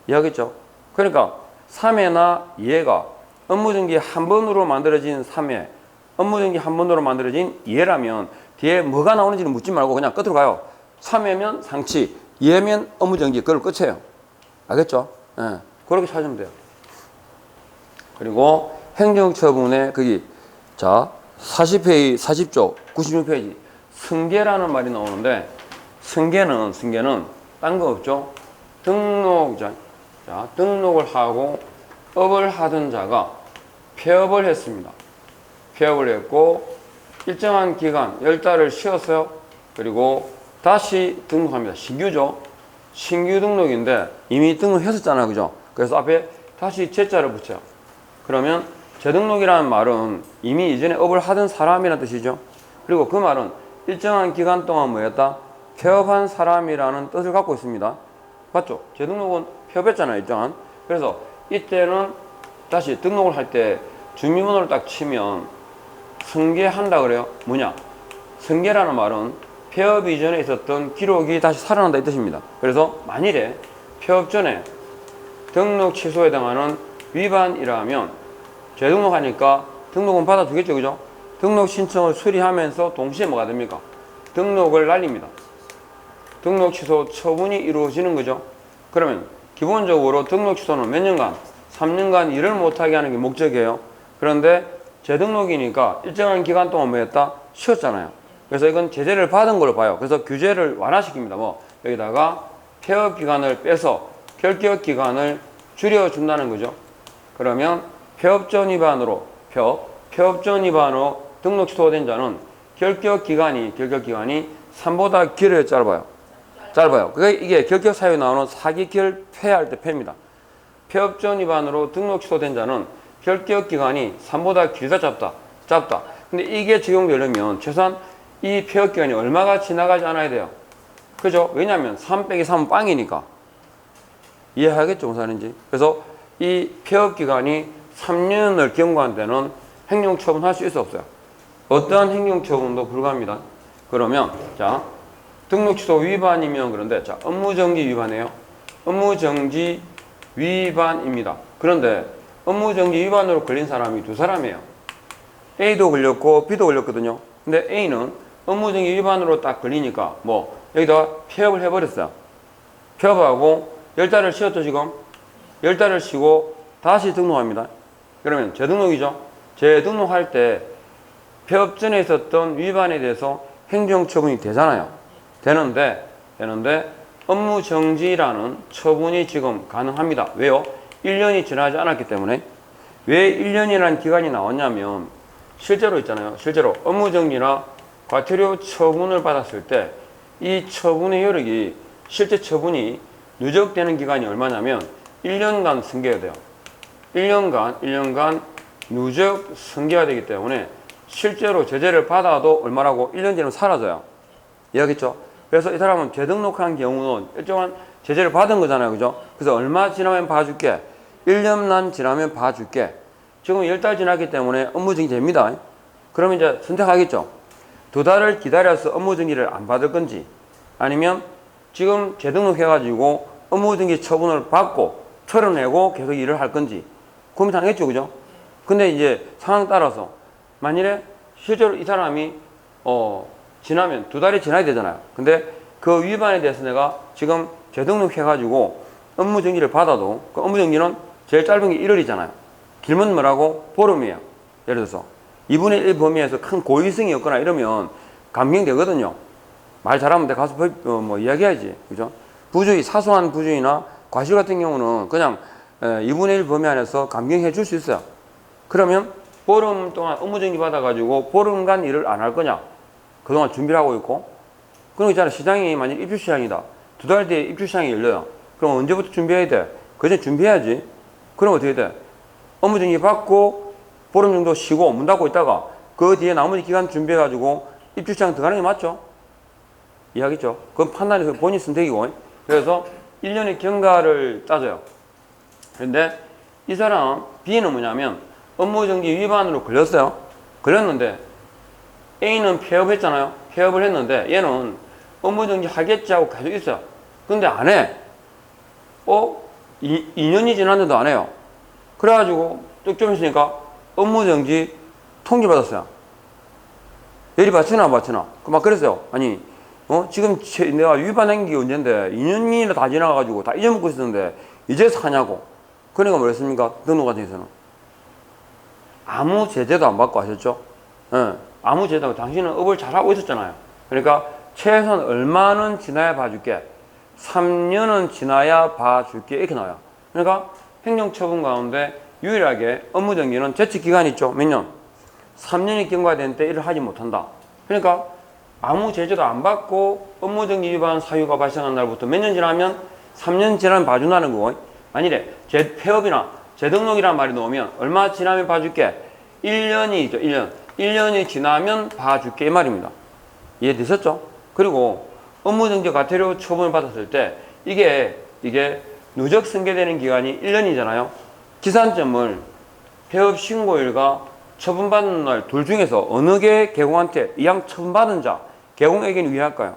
이해하겠죠? 그러니까 3회나 2회가 업무정지 한 번으로 만들어진 3회, 업무정지 한 번으로 만들어진 2회라면 뒤에 뭐가 나오는지는 묻지 말고 그냥 끝으로 가요. 3회면 상치, 2회면 업무정지, 그걸 끝이에요. 알겠죠? 예. 그렇게 찾으면 돼요. 그리고 행정처분의 거기 자 40페이지, 40조, 96페이지 승계라는 말이 나오는데 승계는 딴 거 없죠. 등록을 하고 업을 하던 자가 폐업을 했습니다. 폐업을 했고 일정한 기간 10달을 쉬었어요. 그리고 다시 등록합니다. 신규죠. 신규 등록인데 이미 등록했었잖아요. 그죠? 그래서 앞에 다시 제자를 붙여요. 그러면 재등록이라는 말은 이미 이전에 업을 하던 사람이라는 뜻이죠. 그리고 그 말은 일정한 기간 동안 뭐였다? 폐업한 사람이라는 뜻을 갖고 있습니다. 맞죠? 재등록은 폐업했잖아요. 일정한. 그래서 이때는 다시 등록을 할 때 주민번호를 딱 치면 승계한다 그래요. 뭐냐? 승계라는 말은 폐업 이전에 있었던 기록이 다시 살아난다 이 뜻입니다. 그래서 만일에 폐업 전에 등록 취소에 해당하는 위반이라면 재등록하니까 등록은 받아주겠죠. 그죠? 등록 신청을 수리하면서 동시에 뭐가 됩니까? 등록을 날립니다. 등록 취소 처분이 이루어지는 거죠. 그러면 기본적으로 등록 취소는 몇 년간? 3년간 일을 못하게 하는 게 목적이에요. 그런데 재등록이니까 일정한 기간 동안 뭐 했다? 쉬었잖아요. 그래서 이건 제재를 받은 걸로 봐요. 그래서 규제를 완화시킵니다. 뭐 여기다가 폐업 기간을 빼서 결격 기간을 줄여준다는 거죠. 그러면 폐업전 위반으로 등록 취소된 자는 결격 기간이 3보다 길어요, 짧아요? 짧아요. 이게 결격 사유에 나오는 사기결 폐할 때 폐입니다. 폐업전 위반으로 등록 취소된 자는 결격 기간이 3보다 길다, 짧다. 근데 이게 적용되려면 최소한 이 폐업 기간이 얼마가 지나가지 않아야 돼요. 그죠? 왜냐하면 3 빼기 3은 빵이니까. 이해하겠죠, 무슨 말인지? 그래서 이 폐업 기간이 3년을 경과한 데는 행정처분할 수 있어 없어요? 어떠한 행정처분도 불가합니다. 그러면 자 등록 취소 위반이면 그런데 자 업무정지 위반이에요. 업무정지 위반입니다. 그런데 업무정지 위반으로 걸린 사람이 두 사람이에요. A도 걸렸고 B도 걸렸거든요. 근데 A는 업무정지 위반으로 딱 걸리니까 뭐 여기다가 폐업을 해버렸어요. 폐업하고 10달을 쉬었죠 지금. 10달을 쉬고 다시 등록합니다. 그러면 재등록이죠. 재등록할 때 폐업 전에 있었던 위반에 대해서 행정처분이 되잖아요. 되는데 업무정지라는 처분이 지금 가능합니다. 왜요? 1년이 지나지 않았기 때문에. 왜 1년이라는 기간이 나왔냐면 실제로 있잖아요. 실제로 업무정지나 과태료 처분을 받았을 때 이 처분의 효력이 실제 처분이 누적되는 기간이 얼마냐면 1년간 승계가 돼요. 1년간 누적 승계가 되기 때문에 실제로 제재를 받아도 얼마라고 1년 뒤는 사라져요. 이해하겠죠? 그래서 이 사람은 재등록한 경우는 일정한 제재를 받은 거잖아요. 그죠? 그래서 얼마 지나면 봐줄게? 1년만 지나면 봐줄게. 지금 10달 지났기 때문에 업무정지 됩니다. 그러면 이제 선택하겠죠? 2달을 기다려서 업무정지를 안 받을 건지 아니면 지금 재등록해가지고 업무정지 처분을 받고 털어내고 계속 일을 할 건지 고민하겠죠. 그죠? 근데 이제 상황 따라서 만일에 실제로 이 사람이 지나면 2달이 지나야 되잖아요. 근데 그 위반에 대해서 내가 지금 재등록해가지고 업무정지를 받아도 그 업무정지는 제일 짧은 게 1월이잖아요. 길면 뭐라고? 보름이에요. 예를 들어서 2분의 1 범위에서 큰 고의성이 없거나 이러면 감경되거든요. 말 잘하면 내가 가서 이야기해야지. 그죠? 부주의, 사소한 부주의나 과실 같은 경우는 그냥 2분의 1 범위 안에서 감경해 줄 수 있어요. 그러면 보름 동안 업무정지 받아가지고 보름간 일을 안 할 거냐? 그동안 준비를 하고 있고. 그런 거 있잖아요. 시장이 만약 입주시장이다. 2달 뒤에 입주시장이 열려요. 그럼 언제부터 준비해야 돼? 그전에 준비해야지. 그럼 어떻게 돼? 업무정지 받고 보름 정도 쉬고 문 닫고 있다가 그 뒤에 나머지 기간 준비해가지고 입주시장 들어가는 게 맞죠? 이해하겠죠? 그건 판단해서 본인 선택이고. 그래서 1년의 경과를 따져요. 그런데 이 사람 B는 뭐냐면 업무정지 위반으로 걸렸어요. 걸렸는데 A는 폐업했잖아요. 폐업을 했는데 얘는 업무정지 하겠지 하고 계속 있어요. 근데 안 해. 2년이 지났는데도 안 해요. 그래가지고 좀 있으니까 업무정지 통지받았어요. 예리 받치나 안 받치나? 막 그랬어요. 아니 지금 내가 위반한 게 언젠데 2년이나 다 지나가가지고 다 잊어먹고 있었는데 이제 사냐고. 그러니까 뭐랬습니까? 등록과정에서는 아무 제재도 안 받고 하셨죠? 예, 아무 제재도 당신은 업을 잘하고 있었잖아요. 그러니까 최소한 얼마는 지나야 봐줄게. 3년은 지나야 봐줄게. 이렇게 나와요. 그러니까 행정처분 가운데 유일하게 업무정지는 재직기간이 있죠. 몇 년? 3년이 경과된 때 일을 하지 못한다. 그러니까 아무 제재도 안 받고 업무정지 위반 사유가 발생한 날부터 몇 년 지나면 3년 지나면 봐준다는 거고. 아니래. 폐업이나 재등록이란 말이 나오면 얼마 지나면 봐줄게? 1년이죠. 1년. 1년이 지나면 봐줄게. 이 말입니다. 이해되셨죠? 그리고 업무정지 과태료 처분을 받았을 때 이게 누적 승계되는 기간이 1년이잖아요. 기산점을 폐업 신고일과 처분받는 날 둘 중에서 어느 게 개공한테 이왕 처분받은 자 개공에게는 유리할까요?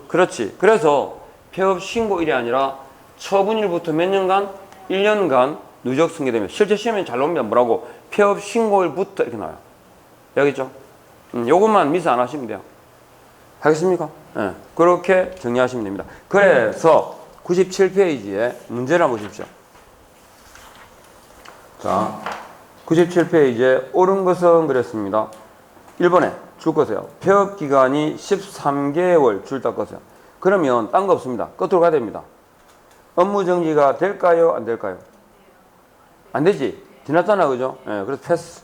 그렇지. 그래서 폐업 신고일이 아니라 처분일부터 몇 년간? 1년간 누적 승계되면 실제 시험에 잘 나오면 뭐라고? 폐업 신고일부터 이렇게 나와요. 여기죠? 요것만 미스 안 하시면 돼요. 하겠습니까? 네. 그렇게 정리하시면 됩니다. 그래서 97페이지에 문제를 한번 보십시오. 자, 97페이지에 옳은 것은 그랬습니다. 1번에 줄 거세요. 폐업 기간이 13개월 줄 딱 거세요. 그러면 딴 거 없습니다. 끝으로 가야 됩니다. 업무 정지가 될까요? 안 될까요? 안 되지. 지났잖아. 그죠? 네, 그래서 패스.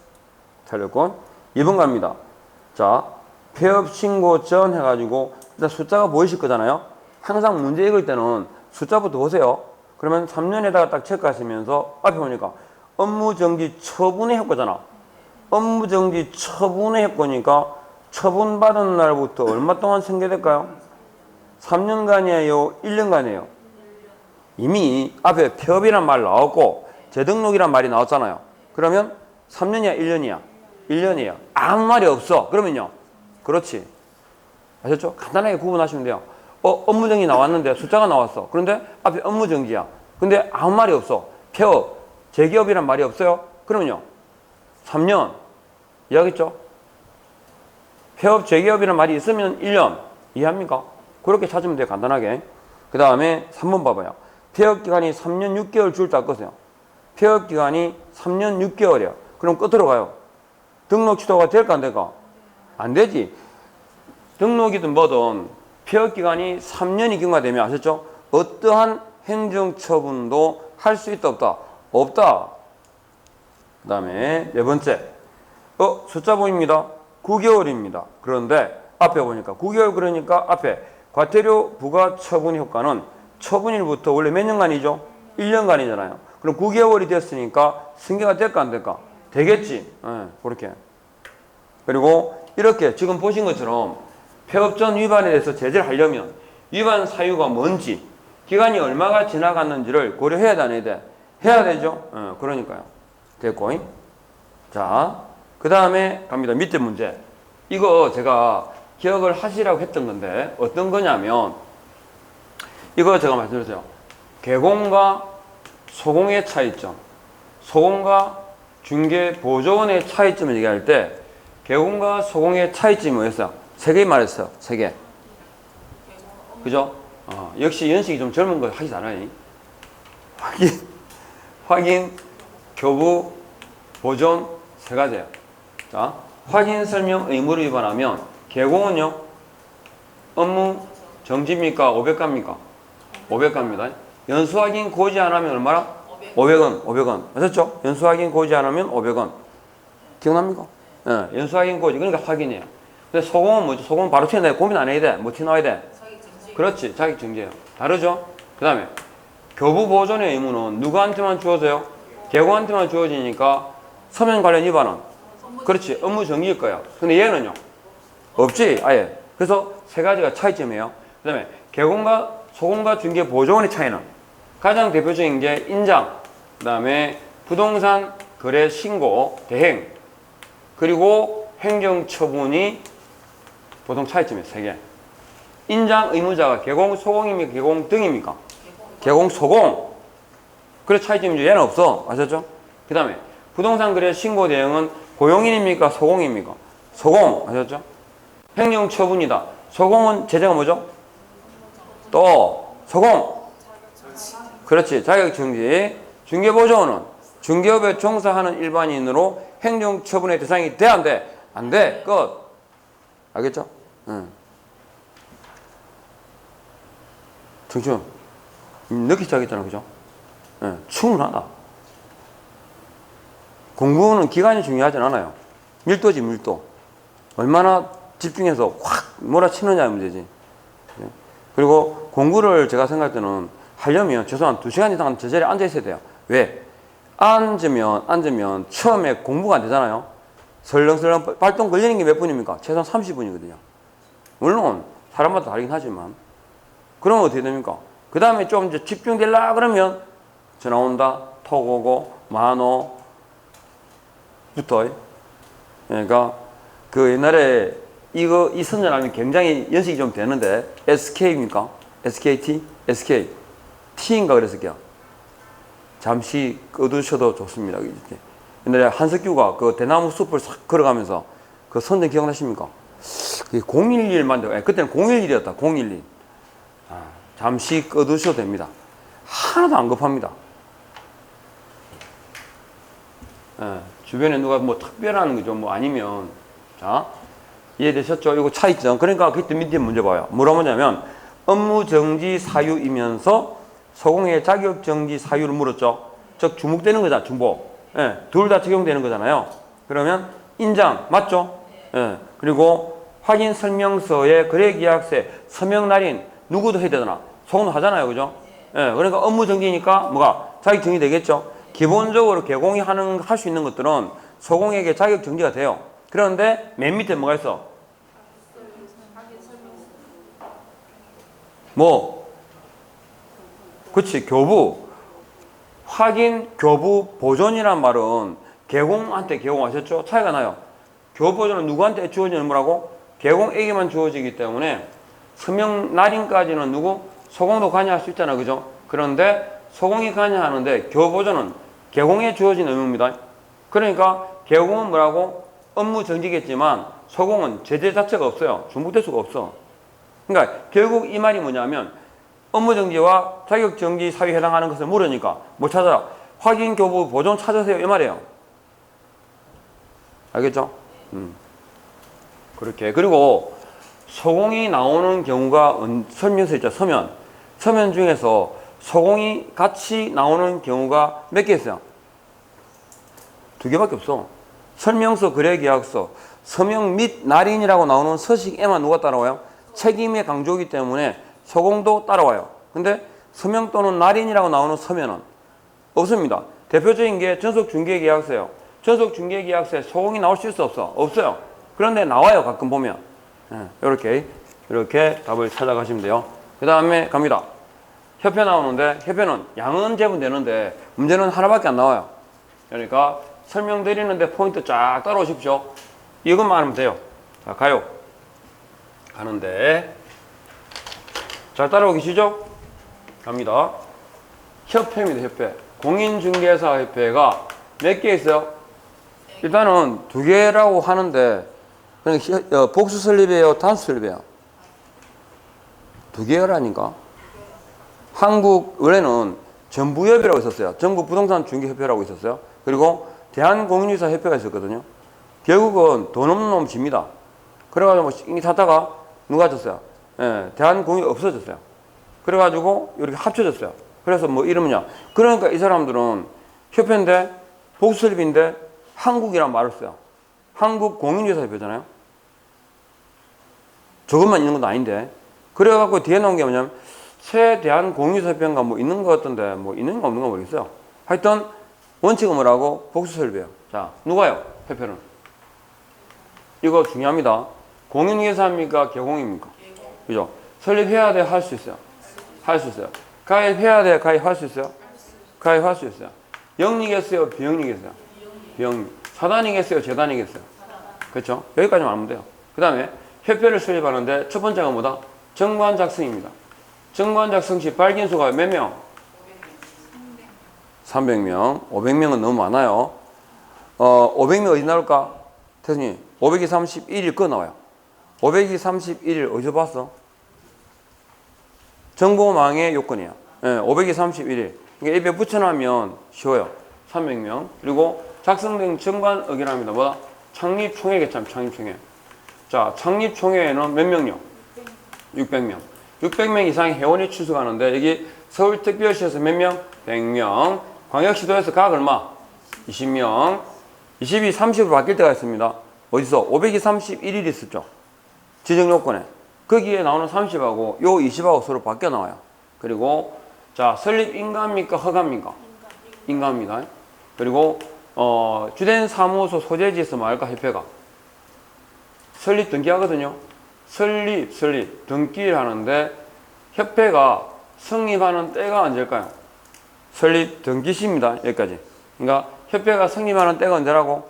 틀렸고. 2번 갑니다. 자, 폐업 신고 전 해가지고 일단 숫자가 보이실 거잖아요. 항상 문제 읽을 때는 숫자부터 보세요. 그러면 3년에다가 딱 체크하시면서 앞에 보니까 업무정지 처분의 효과잖아. 업무정지 처분의 효과니까 처분받은 날부터 얼마 동안 승계될까요? 3년간이에요? 1년간이에요? 이미 앞에 폐업이란 말 나왔고 재등록이란 말이 나왔잖아요. 그러면 3년이야? 1년이야? 1년이에요. 아무 말이 없어. 그러면요. 그렇지. 아셨죠? 간단하게 구분하시면 돼요. 업무정지 나왔는데 숫자가 나왔어. 그런데 앞에 업무정지야. 근데 아무 말이 없어. 폐업, 재기업이란 말이 없어요. 그러면요. 3년. 이해하겠죠? 폐업, 재기업이란 말이 있으면 1년. 이해합니까? 그렇게 찾으면 돼요. 간단하게. 그 다음에 3번 봐봐요. 폐업기간이 3년 6개월 줄 딱 거세요. 폐업기간이 3년 6개월이야. 그럼 끝으로 가요. 등록 취소가 될까 안 될까? 안 되지. 등록이든 뭐든 폐업기간이 3년이 경과되면 아셨죠? 어떠한 행정처분도 할 수 있다 없다? 없다. 그 다음에 네 번째. 숫자 보입니다. 9개월입니다. 그런데 앞에 보니까 9개월 그러니까 앞에 과태료 부과 처분 효과는 처분일부터 원래 몇 년간이죠? 1년간이잖아요. 그럼 9개월이 됐으니까 승계가 될까 안 될까? 되겠지. 그렇게. 그리고 이렇게 지금 보신 것처럼 폐업 전 위반에 대해서 제재를 하려면 위반 사유가 뭔지 기간이 얼마가 지나갔는지를 고려해야 돼, 안 해야 돼? 해야 되죠? 그러니까요. 됐고. 자, 그 다음에 갑니다. 밑에 문제. 이거 제가 기억을 하시라고 했던 건데 어떤 거냐면 이거 제가 말씀드렸어요. 개공과 소공의 차이점. 소공과 중개 보조원의 차이점을 얘기할 때 개공과 소공의 차이점이 뭐였어요? 세 개 말했어요. 세 개. 그죠? 역시 연식이 좀 젊은 거 하기 잘하니. 확인, 교부, 보존 세 가지예요. 자, 확인 설명 의무를 위반하면 개공은요. 업무 정지입니까? 500갑니까? 500갑니다. 연수 확인 고지 안 하면 얼마나? 500원. 500원. 아셨죠? 연수 확인 고지 안 하면 500원. 기억납니까? 네, 연수 확인 고지. 그러니까 확인이에요. 근데 소공은 뭐죠? 소공은 바로 튀어나와야 돼. 고민 안 해야 돼. 뭐 튀어나와야 돼? 그렇지. 자격증제예요. 다르죠? 그 다음에 교부 보존의 의무는 누구한테만 주어져요? 개공한테만 주어지니까 서면 관련 위반은 그렇지 업무 정지일 거야. 근데 얘는요 없지 아예. 그래서 세 가지가 차이점이에요. 그 다음에 개공과 소공과 중개 보조원의 차이는 가장 대표적인 게 인장, 그 다음에 부동산 거래 신고 대행, 그리고 행정처분이 보통 차이점이에요. 세 개. 인장 의무자가 개공 소공입니까? 개공 등입니까? 개공 소공. 그래 차이점이죠. 얘는 없어. 아셨죠? 그 다음에 부동산 거래 신고 대행은 고용인입니까? 소공입니까? 소공. 아셨죠? 행정처분이다. 소공은 제재가 뭐죠? 또 소공. 그렇지. 자격정지. 중개보조원은 중개업에 종사하는 일반인으로 행정처분의 대상이 돼? 안 돼? 안 돼. 끝. 알겠죠? 청춘 늦게 시작했잖아. 그죠? 충분하다. 공부는 기간이 중요하진 않아요. 밀도지 밀도. 얼마나 집중해서 확 몰아치느냐의 문제지. 그리고 공부를 제가 생각할 때는 하려면 최소한 2시간 이상 제자리에 앉아 있어야 돼요. 왜? 앉으면 처음에 공부가 안 되잖아요. 설렁설렁 발동 걸리는 게 몇 분입니까? 최소한 30분이거든요. 물론 사람마다 다르긴 하지만 그러면 어떻게 됩니까? 그 다음에 좀 이제 집중되려 그러면 전화 온다, 톡 오고, 만호 붙어. 그러니까 그 옛날에 이 선전하면 굉장히 연식이 좀 되는데 SK입니까? SKT? SK T인가 그랬을게요. 잠시 꺼두셔도 좋습니다. 옛날에 한석규가 그 대나무 숲을 싹 걸어가면서 그 선전 기억나십니까? 011만 그때는 011이었다. 011. 잠시 꺼두셔도 됩니다. 하나도 안 급합니다. 주변에 누가 뭐 특별한 거죠. 뭐 아니면 자 이해되셨죠? 이거 차이점. 그러니까 그때 밑에 문제 봐요. 뭐라고 하냐면 업무 정지 사유이면서 소공의 자격 정지 사유를 물었죠. 즉 주목되는 거잖아. 중복. 둘 다 적용되는 거잖아요. 그러면 인장 맞죠? 그리고 확인 설명서에 거래계약서에 서명 날인 누구도 해야 되잖아. 소공도 하잖아요. 그죠? 그러니까 업무 정지니까 뭐가 자격 정지 되겠죠. 기본적으로 개공이 할 수 있는 것들은 소공에게 자격 정지가 돼요. 그런데 맨 밑에 뭐가 있어? 뭐? 그치, 교부. 확인, 교부, 보존이란 말은 개공한테 개공하셨죠? 차이가 나요. 교부 보존은 누구한테 주어지는 뭐라고? 개공에게만 주어지기 때문에 서명 날인까지는 누구? 소공도 관여할 수 있잖아. 그죠? 그런데 소공이 관여하는데 교부 보존은 개공에 주어진 의무입니다. 그러니까 개공은 뭐라고? 업무 정지겠지만 소공은 제재 자체가 없어요. 중복될 수가 없어. 그러니까 결국 이 말이 뭐냐면 업무 정지와 자격 정지 사유에 해당하는 것을 물으니까 뭐 찾아라? 확인, 교부, 보존 찾으세요. 이 말이에요. 알겠죠? 그렇게. 그리고 소공이 나오는 경우가 설명서 있죠. 서면 중에서 소공이 같이 나오는 경우가 몇 개 있어요? 2개밖에 없어. 설명서, 거래계약서, 서명 및 날인이라고 나오는 서식에만 누가 따라와요? 책임의 강조이기 때문에 소공도 따라와요. 근데 서명 또는 날인이라고 나오는 서면은 없습니다. 대표적인 게 전속중개계약서예요. 전속중개계약서에 소공이 나올 수 있어 없어? 없어요. 그런데 나와요. 가끔 보면. 이렇게 답을 찾아가시면 돼요. 그 다음에 갑니다. 협회 나오는데 협회는 양은 제문되는데 문제는 하나밖에 안 나와요. 그러니까 설명드리는데 포인트 쫙 따라오십시오. 이것만 하면 돼요. 자, 가요. 가는데 잘 따라오고 계시죠? 갑니다. 협회입니다. 협회. 공인중개사 협회가 몇 개 있어요? 일단은 2개라고 하는데 복수 설립이에요? 단수 설립이에요? 2개라니까. 한국 원래는 전부협이라고 있었어요. 전국부동산중개협회라고 있었어요. 그리고 대한공인중개사협회가 있었거든요. 결국은 돈 없는 놈 집니다. 그래가지고 뭐 찾다가 누가 졌어요? 대한공인이 없어졌어요. 그래가지고 이렇게 합쳐졌어요. 그래서 뭐 이러면요. 그러니까 이 사람들은 협회인데 복수설립인데 한국이란 말을 써요. 한국공인중개사협회잖아요. 저것만 있는 건 아닌데. 그래갖고 뒤에 나온 게 뭐냐면 최대한 공유설비가 뭐 있는 것 같던데 뭐 있는 거 없는 거 모르겠어요. 하여튼 원칙은 뭐라고? 복수설비예요. 자, 누가요? 협회는. 이거 중요합니다. 공인계산입니까? 개공입니까? 그죠? 설립해야 돼? 할 수 있어요? 할 수 있어요. 가입해야 돼? 가입할 수 있어요? 가입할 수 있어요. 영리겠어요? 비영리겠어요? 비영리. 사단이겠어요? 재단이겠어요? 그렇죠? 여기까지만 알면 돼요. 그 다음에 협회를 설립하는데 첫 번째가 뭐다? 정관 작성입니다. 정관 작성 시 발견수가 몇 명? 300명. 500명은 너무 많아요. 500명 어디 나올까? 태승님, 531일 거 나와요. 531일 어디서 봤어? 정보망의 요건이야. 네, 531일. 그러니까 입에 붙여놓으면 쉬워요. 300명. 그리고 작성된 정관 의견합니다. 뭐다? 창립총회겠죠. 창립총회. 자, 창립총회에는 몇 명요? 600명. 600명 이상의 회원이 출석하는데 여기 서울특별시에서 몇 명? 100명. 광역시도에서 각 얼마? 20명. 20이 30으로 바뀔 때가 있습니다. 어디서? 531일이 있었죠. 지정요건에. 거기에 나오는 30하고 요 20하고 서로 바뀌어 나와요. 그리고 자, 설립 인가입니까? 허가입니까? 인가입니다. 그리고 주된 사무소 소재지에서 뭐 할까? 협회가 설립 등기하거든요. 설립 등기를 하는데 협회가 성립하는 때가 언제일까요? 설립 등기시입니다. 여기까지. 그러니까 협회가 성립하는 때가 언제라고?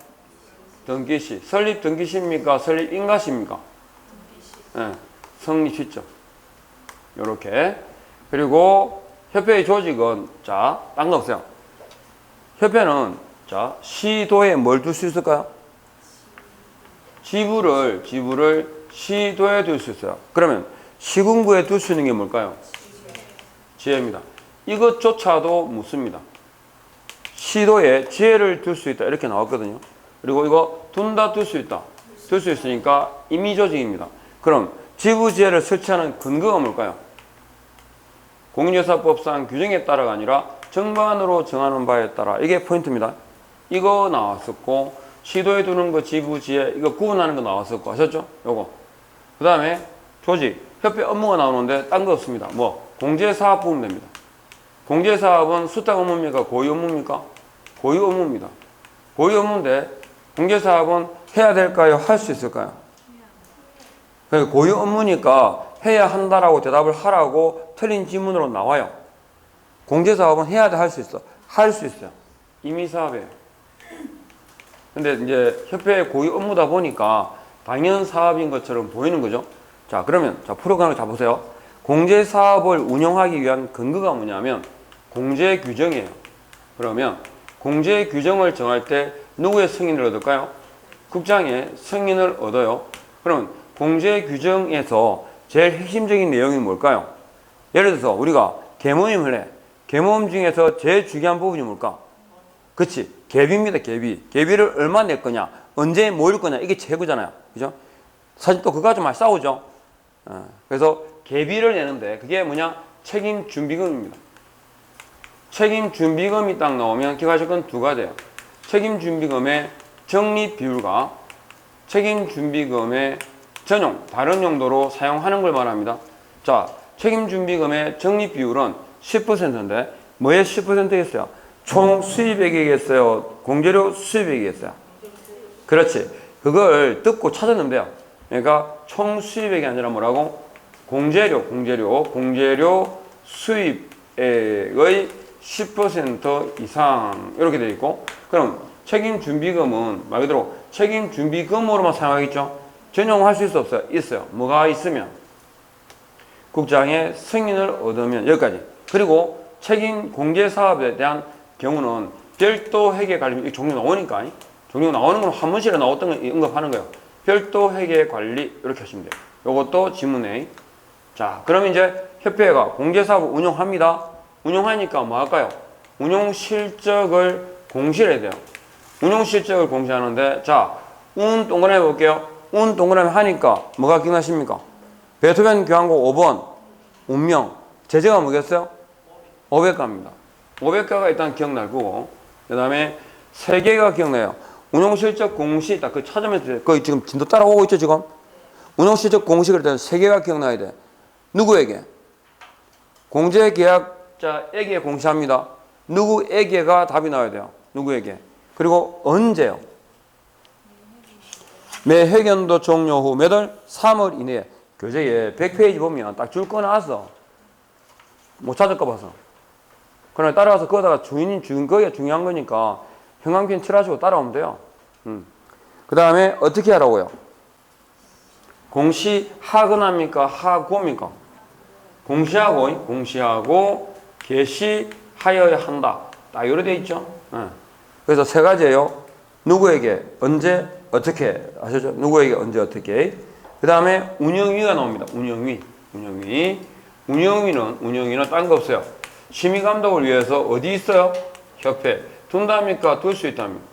등기시. 설립 등기시입니까? 설립 인가시입니까? 네, 성립시죠. 요렇게. 그리고 협회의 조직은 자, 딴 거 없어요. 협회는 자, 시도에 뭘 둘 수 있을까요? 지부를 시도에 둘 수 있어요. 그러면 시군구에 둘 수 있는 게 뭘까요? 지혜입니다. 이것조차도 묻습니다. 시도에 지혜를 둘 수 있다 이렇게 나왔거든요. 그리고 이거 둔다 둘 수 있다. 둘 수 있으니까 임의조직입니다. 그럼 지부지혜를 설치하는 근거가 뭘까요? 공인중개사법상 규정에 따라가 아니라 정관으로 정하는 바에 따라. 이게 포인트입니다. 이거 나왔었고 시도에 두는 거 지부지혜 이거 구분하는 거 나왔었고 하셨죠? 요거. 그 다음에 조직 협회 업무가 나오는데 딴 거 없습니다. 뭐 공제사업 보면 됩니다. 공제사업은 수탁 업무입니까? 고유 업무입니까? 고유 업무입니다. 고유 업무인데 공제사업은 해야 될까요? 할 수 있을까요? 고유 업무니까 해야 한다라고 대답을 하라고 틀린 지문으로 나와요. 공제사업은 해야 돼, 할 수 있어. 할 수 있어요. 임의사업이에요. 근데 이제 협회의 고유 업무다 보니까 당연사업인 것처럼 보이는 거죠. 자, 그러면 자, 프로그램을 잡으세요. 공제사업을 운영하기 위한 근거가 뭐냐면 공제 규정이에요. 그러면 공제 규정을 정할 때 누구의 승인을 얻을까요? 국장의 승인을 얻어요. 그럼 공제 규정에서 제일 핵심적인 내용이 뭘까요? 예를 들어서 우리가 계모임을 해. 계모임 중에서 제일 중요한 부분이 뭘까? 그치, 계비입니다. 계비를 얼마 낼 거냐, 언제 모일 거냐, 이게 최고잖아요. 그죠? 사실 또 그거 가지고 많이 싸우죠. 그래서 계비를 내는데 그게 뭐냐? 책임준비금입니다. 책임준비금이 딱 나오면 기억하실 건 두 가지예요. 책임준비금의 적립비율과 책임준비금의 전용, 다른 용도로 사용하는 걸 말합니다. 자, 책임준비금의 적립비율은 10%인데 뭐의 10%겠어요? 총 수입액이겠어요? 공제료 수입액이겠어요? 그렇지. 그걸 듣고 찾아내면 돼요. 그러니까 총 수입액이 아니라 뭐라고? 공제료 수입액의 10% 이상 이렇게 되어 있고, 그럼 책임준비금은 말 그대로 책임준비금으로만 사용하겠죠? 전용할 수 있어 없어요? 있어요. 뭐가 있으면? 국장의 승인을 얻으면 여기까지. 그리고 책임 공제 사업에 대한 경우는 별도 회계 관리, 이 종류 나오니까 종류 나오는 건 한 번씩이라 나왔던 거 언급하는 거예요. 별도 회계 관리 이렇게 하시면 돼요. 요것도 지문에. 자, 그러면 이제 협회가 공제 사업을 운영합니다. 운영하니까 뭐 할까요? 운용 실적을 공시를 해야 돼요. 운용 실적을 공시하는데 자, 운 동그라미 해볼게요. 운 동그라미 하니까 뭐가 기억나십니까? 베토벤 교향곡 5번 운명 제재가 뭐겠어요? 500가입니다. 500가가 일단 기억날 거고, 그 다음에 3개가 기억나요. 운용실적 공시 딱 그 찾으면 거의 지금 진도 따라오고 있죠 지금? 운용실적 공식을 일단 3개가 기억나야 돼. 누구에게? 공제계약자에게 공시합니다. 누구에게가 답이 나와야 돼요. 누구에게. 그리고 언제요? 매 회견도 종료 후 몇 월? 3월 이내에. 교재에 100페이지 보면 딱 줄 거 나왔어. 못 찾을까 봐서. 그러나 따라와서 거기다가 주인이 준 거에 중요한 거니까 형광펜 칠하시고 따라오면 돼요. 그 다음에 어떻게 하라고요? 공시하거나입니까? 하고입니까? 공시하고 개시하여야 한다. 딱 이렇게 돼 있죠. 그래서 세 가지예요. 누구에게, 언제, 어떻게. 아시죠? 누구에게, 언제, 어떻게. 그 다음에 운영위가 나옵니다. 운영위는 딴 거 없어요. 심의감독을 위해서 어디 있어요? 협회. 둔답니까? 둘 수 있답니까?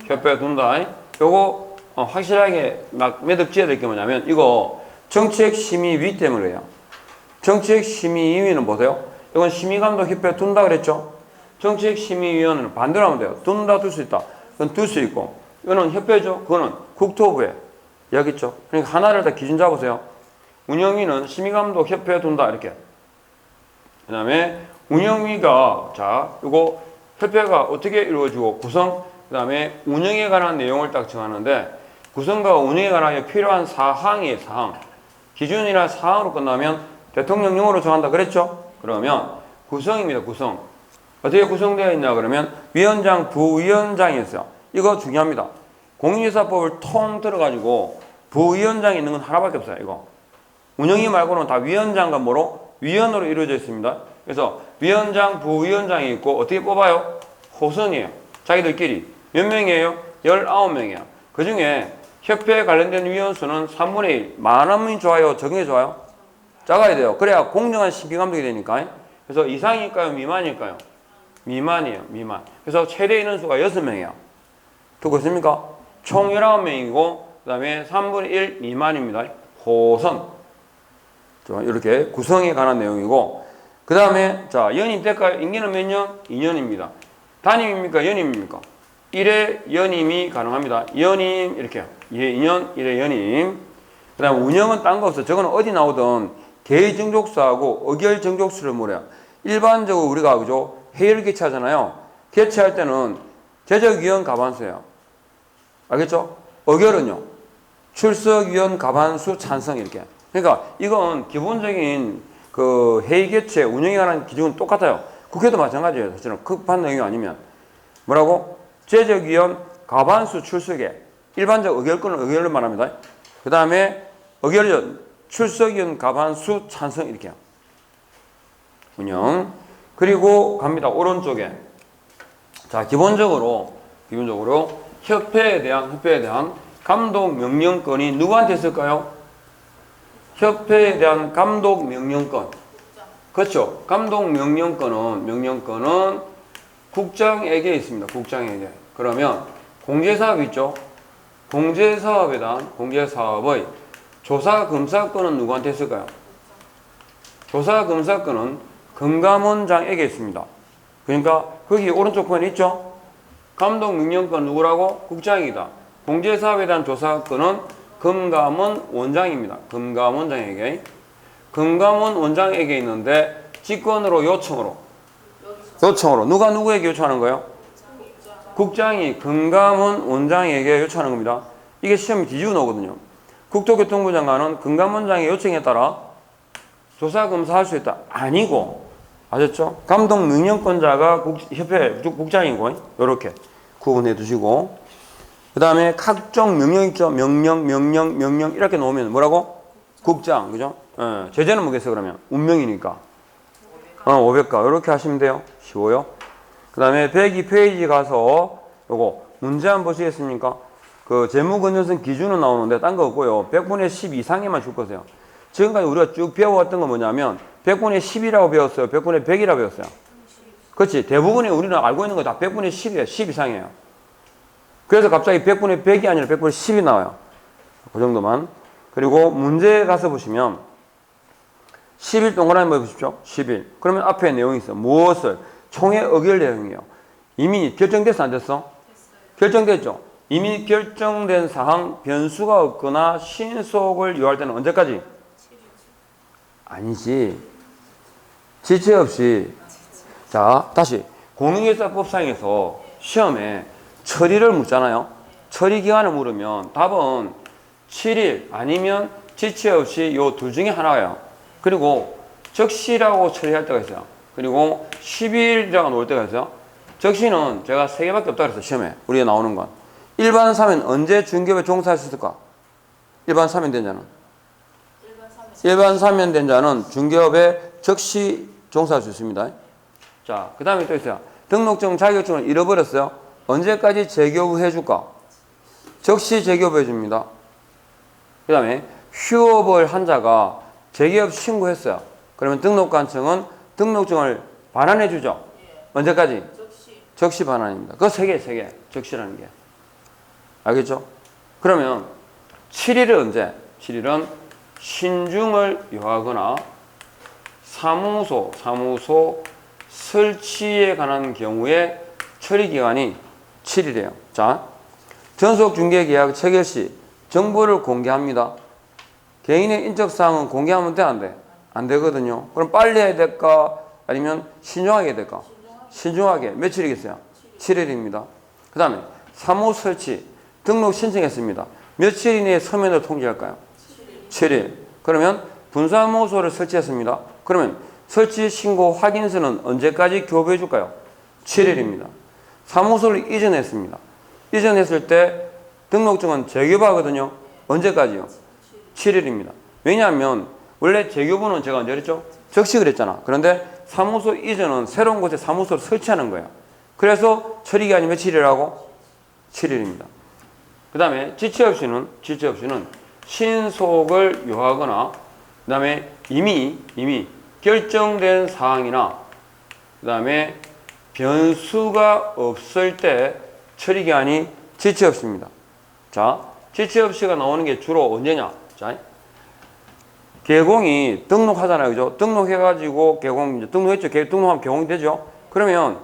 협회에 둔다. 요거 확실하게 막 매듭 지어야 될 게 뭐냐면 이거 정책심의위 때문에 그래요. 정책심의위는 뭐세요? 이건 심의감독 협회에 둔다 그랬죠? 정책심의위원회는 반대로 하면 돼요. 둔다, 둘 수 있다. 그건 둘 수 있고. 이거는 협회죠. 그거는 국토부에. 여기 있죠. 그러니까 하나를 다 기준 잡으세요. 운영위는 심의감독 협회에 둔다. 이렇게. 그 다음에 운영위가, 자, 이거 협회가 어떻게 이루어지고 구성, 그 다음에 운영에 관한 내용을 딱 정하는데 구성과 운영에 관한 필요한 사항이에요. 사항. 기준이나 사항으로 끝나면 대통령령으로 정한다 그랬죠? 그러면 구성입니다. 구성. 어떻게 구성되어 있냐 그러면 위원장, 부위원장이 있어요. 이거 중요합니다. 공인중개사법을 통 들어가지고 부위원장이 있는 건 하나밖에 없어요. 이거. 운영위 말고는 다 위원장과 뭐로? 위원으로 이루어져 있습니다. 그래서 위원장, 부위원장이 있고 어떻게 뽑아요? 호선이에요. 자기들끼리. 몇 명이에요? 19명이에요. 그 중에 협회에 관련된 위원수는 3분의 1. 많으면 좋아요? 적은 게 좋아요? 작아야 돼요. 그래야 공정한 심의감독이 되니까. 그래서 이상일까요? 미만일까요? 미만이에요. 미만. 그래서 최대 인원수가 6명이에요. 듣고 있습니까? 총 19명이고 그 다음에 3분의 1 미만입니다. 호선. 이렇게 구성에 관한 내용이고 그 다음에 자 연임 때까지 임기는 몇 년? 2년입니다. 단임입니까? 연임입니까? 1회 연임이 가능합니다. 연임 이렇게요. 예, 2년 1회 연임. 그 다음에 운영은 딴 거 없어. 저거는 어디 나오든 개의정족수하고 의결정족수를 뭐래요. 일반적으로 우리가 그죠 회의를 개최하잖아요. 개최할 때는 제적위원 가반수예요. 알겠죠? 의결은요. 출석위원 가반수 찬성 이렇게. 그러니까 이건 기본적인 그 회의 개최 운영에 관한 기준은 똑같아요. 국회도 마찬가지예요. 사실은 급한 내용이 아니면 뭐라고? 제적위원 과반수 출석에 일반적 의결권은 의결을 말합니다. 그 다음에 의결전 출석위원 과반수 찬성 이렇게요. 운영. 그리고 갑니다. 오른쪽에 자 기본적으로 협회에 대한 감독 명령권이 누구한테 있을까요? 협회에 대한 감독 명령권. 그렇죠. 감독 명령권은 국장에게 있습니다. 국장에게. 그러면 공제사업 있죠. 공제사업에 대한 공제사업의 조사 검사권은 누구한테 있을까요? 조사 검사권은 금감원장에게 있습니다. 그러니까 거기 오른쪽 편 있죠. 감독 명령권 누구라고? 국장이다. 공제사업에 대한 조사권은 금감원 원장입니다. 금감원장에게. 금감원 원장에게 있는데 직권으로 요청으로 누가 누구에게 요청하는 거예요? 국장이 금감원 원장에게 요청하는 겁니다. 이게 시험이 뒤집어 놓거든요. 국토교통부 장관은 금감원장의 요청에 따라 조사 검사할 수 있다. 아니고 아셨죠? 감독 명령권자가 협회 국장이고 이렇게 구분해 두시고 그 다음에 각종 명령 있죠. 명령 이렇게 놓으면 뭐라고? 국장 그죠? 제재는 뭐겠어요 그러면? 운명이니까 500가 이렇게 하시면 돼요. 쉬워요. 그 다음에 102페이지 가서 요거 문제 한번 보시겠습니까? 그 재무건전성 기준은 나오는데 딴 거 없고요. 100분의 10 이상에만 줄 거세요. 지금까지 우리가 쭉 배워왔던 건 뭐냐면 100분의 10이라고 배웠어요. 100분의 100이라고 배웠어요. 그렇지. 대부분이 우리는 알고 있는 거 다 100분의 10이에요. 10 이상이에요. 그래서 갑자기 100분의 100이 아니라 100분의 10이 나와요. 그 정도만. 그리고 문제에 가서 보시면 10일 동그라미 뭐 보십시오. 10일. 그러면 앞에 내용이 있어요. 무엇을? 총회 의결 내용이에요. 이미 결정됐어 안 됐어? 결정됐죠. 이미 결정된 사항 변수가 없거나 신속을 요할 때는 언제까지? 아니지. 지체 없이. 자, 다시 공인계사법상에서 시험에 처리를 묻잖아요. 처리 기간을 물으면 답은 7일 아니면 지체 없이 요 둘 중에 하나예요. 그리고 적시라고 처리할 때가 있어요. 그리고 10일이라고 나올 때가 있어요. 적시는 제가 3개밖에 없다고 그랬어요. 시험에 우리가 나오는 건. 일반 사면 언제 중개업에 종사할 수 있을까? 일반 사면된 자는 중개업에 적시 종사할 수 있습니다. 자, 그 다음에 또 있어요. 등록증, 자격증을 잃어버렸어요. 언제까지 재교부 해줄까? 적시 재교부 해줍니다. 그 다음에 휴업을 한 자가 재기업 신고했어요. 그러면 등록관청은 등록증을 반환해 주죠. 언제까지? 적시 반환입니다. 그거 세 개. 적시라는 게. 알겠죠? 그러면 7일은 언제? 7일은 신중을 요하거나 사무소 설치에 관한 경우에 처리 기간이 7일이에요. 자, 전속중개계약 체결 시 정보를 공개합니다. 개인의 인적사항은 공개하면 돼, 안 돼? 안 되거든요. 그럼 빨리 해야 될까? 아니면 신중하게 해야 될까? 신중하게. 며칠이겠어요? 7일입니다. 그 다음에 사무 설치, 등록 신청했습니다. 며칠 이내에 서면으로 통지할까요? 7일. 그러면 분사무소를 설치했습니다. 그러면 설치 신고 확인서는 언제까지 교부해 줄까요? 7일입니다. 사무소를 이전했습니다. 이전했을 때 등록증은 재교부하거든요. 언제까지요? 7일입니다. 왜냐하면 원래 재교부는 제가 언제 그랬죠? 적시 그랬잖아. 그런데 사무소 이전은 새로운 곳에 사무소를 설치하는 거예요. 그래서 처리기간이 며칠이라고? 7일입니다. 그 다음에 지체 없이는 신속을 요하거나 그 다음에 이미 결정된 사항이나 그 다음에 변수가 없을 때 처리기한이 지체 없습니다. 자, 지체 없이가 나오는 게 주로 언제냐? 자, 개공이 등록하잖아요. 그죠? 등록해가지고 개공, 등록했죠? 등록하면 개공이 되죠? 그러면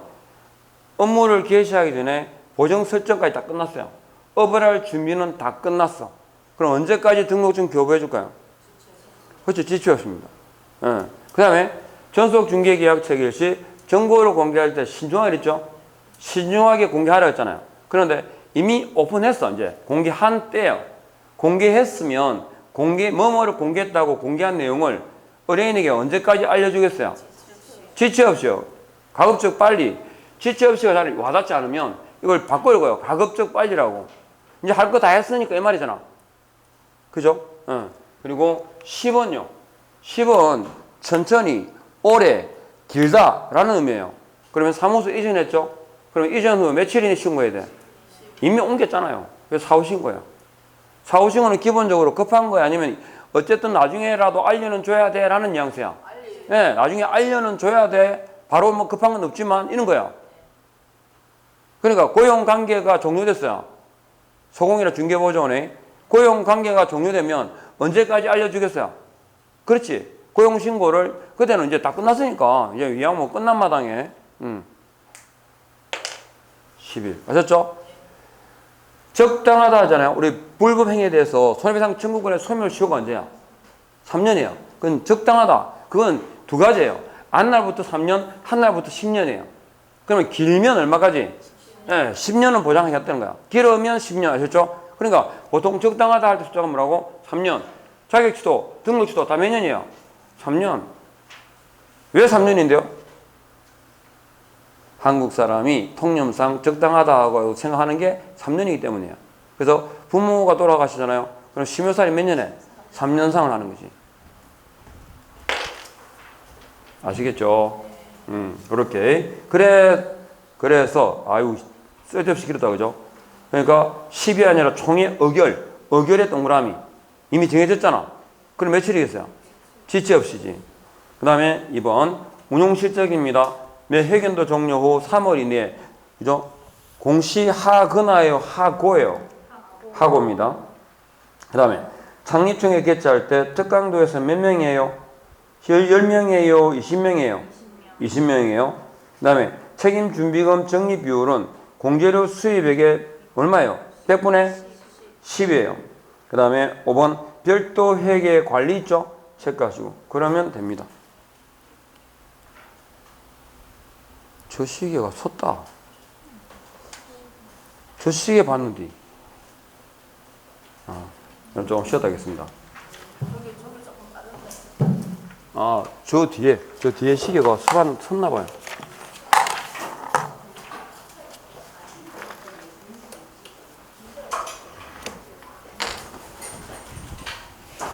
업무를 개시하기 전에 보정 설정까지 다 끝났어요. 업을 할 준비는 다 끝났어. 그럼 언제까지 등록증 교부해 줄까요? 그렇죠. 지체 없습니다. 예. 그 다음에 전속중개계약 체결 시 정보를 공개할 때 신중하게 그랬죠? 신중하게 공개하라고 했잖아요. 그런데 이미 오픈했어. 이제 공개한 때예요. 공개했으면 뭐뭐를 공개했다고 공개한 내용을 의뢰인에게 언제까지 알려주겠어요? 지체 없이요. 가급적 빨리. 지체 없이가 잘 와닿지 않으면 이걸 바꿔요. 가급적 빨리라고. 이제 할 거 다 했으니까 이 말이잖아. 그죠? 그리고 10원요. 10원 천천히, 오래, 길다라는 의미예요. 그러면 사무소 이전했죠? 그러면 이전 후 며칠이나 신고해야 돼? 이미 옮겼잖아요. 그래서 사후신 거예요. 사후신 거는 기본적으로 급한 거야? 아니면 어쨌든 나중에라도 알려는 줘야 돼? 라는 뉘앙스야. 네, 나중에 알려는 줘야 돼. 바로 뭐 급한 건 없지만 이런 거야. 그러니까 고용관계가 종료됐어요. 소공이나 중개보조원에 고용관계가 종료되면 언제까지 알려주겠어요? 그렇지. 고용신고를 그때는 이제 다 끝났으니까 이제 이왕 뭐 끝난 마당에 10일 아셨죠? 적당하다 하잖아요. 우리 불법행위에 대해서 손해배상 청구권의 소멸 시효가 언제야? 3년이에요. 그건 적당하다. 그건 두 가지예요. 한 날부터 3년, 한 날부터 10년이에요. 그러면 길면 얼마까지? 네, 10년은 보장하겠다는 거야. 길으면 10년 아셨죠? 그러니까 보통 적당하다 할 때 숫자가 뭐라고? 3년. 자격취소, 등록취소 다 몇 년이에요? 3년. 왜 3년인데요? 한국 사람이 통념상 적당하다고 생각하는 게 3년이기 때문이에요. 그래서 부모가 돌아가시잖아요. 그럼 심효살이 몇 년에? 3년상을 하는 거지. 아시겠죠? 그렇게. 그래서, 아유, 쓸데없이 길었다, 그죠? 그러니까 10이 아니라 총의 의결의 동그라미. 이미 정해졌잖아. 그럼 며칠이겠어요? 지체 없이지. 그 다음에 2번, 운용실적입니다. 매 회견도 종료 후 3월 이내에, 그죠? 공시하거나예요? 하고예요? 하고입니다. 그 다음에, 창립총회 개최할 때 특강도에서 몇 명이에요? 10명이에요? 20명이에요? 20명이에요. 그 다음에, 책임준비금 적립비율은 공제료 수입액의 얼마예요? 100분의 10이에요. 그 다음에 5번 별도 회계 관리 있죠? 체크하시고 그러면 됩니다. 저 시계가 섰다. 저 시계 봤는데. 그럼 조금 쉬었다 하겠습니다. 저 뒤에 시계가 섰나 봐요.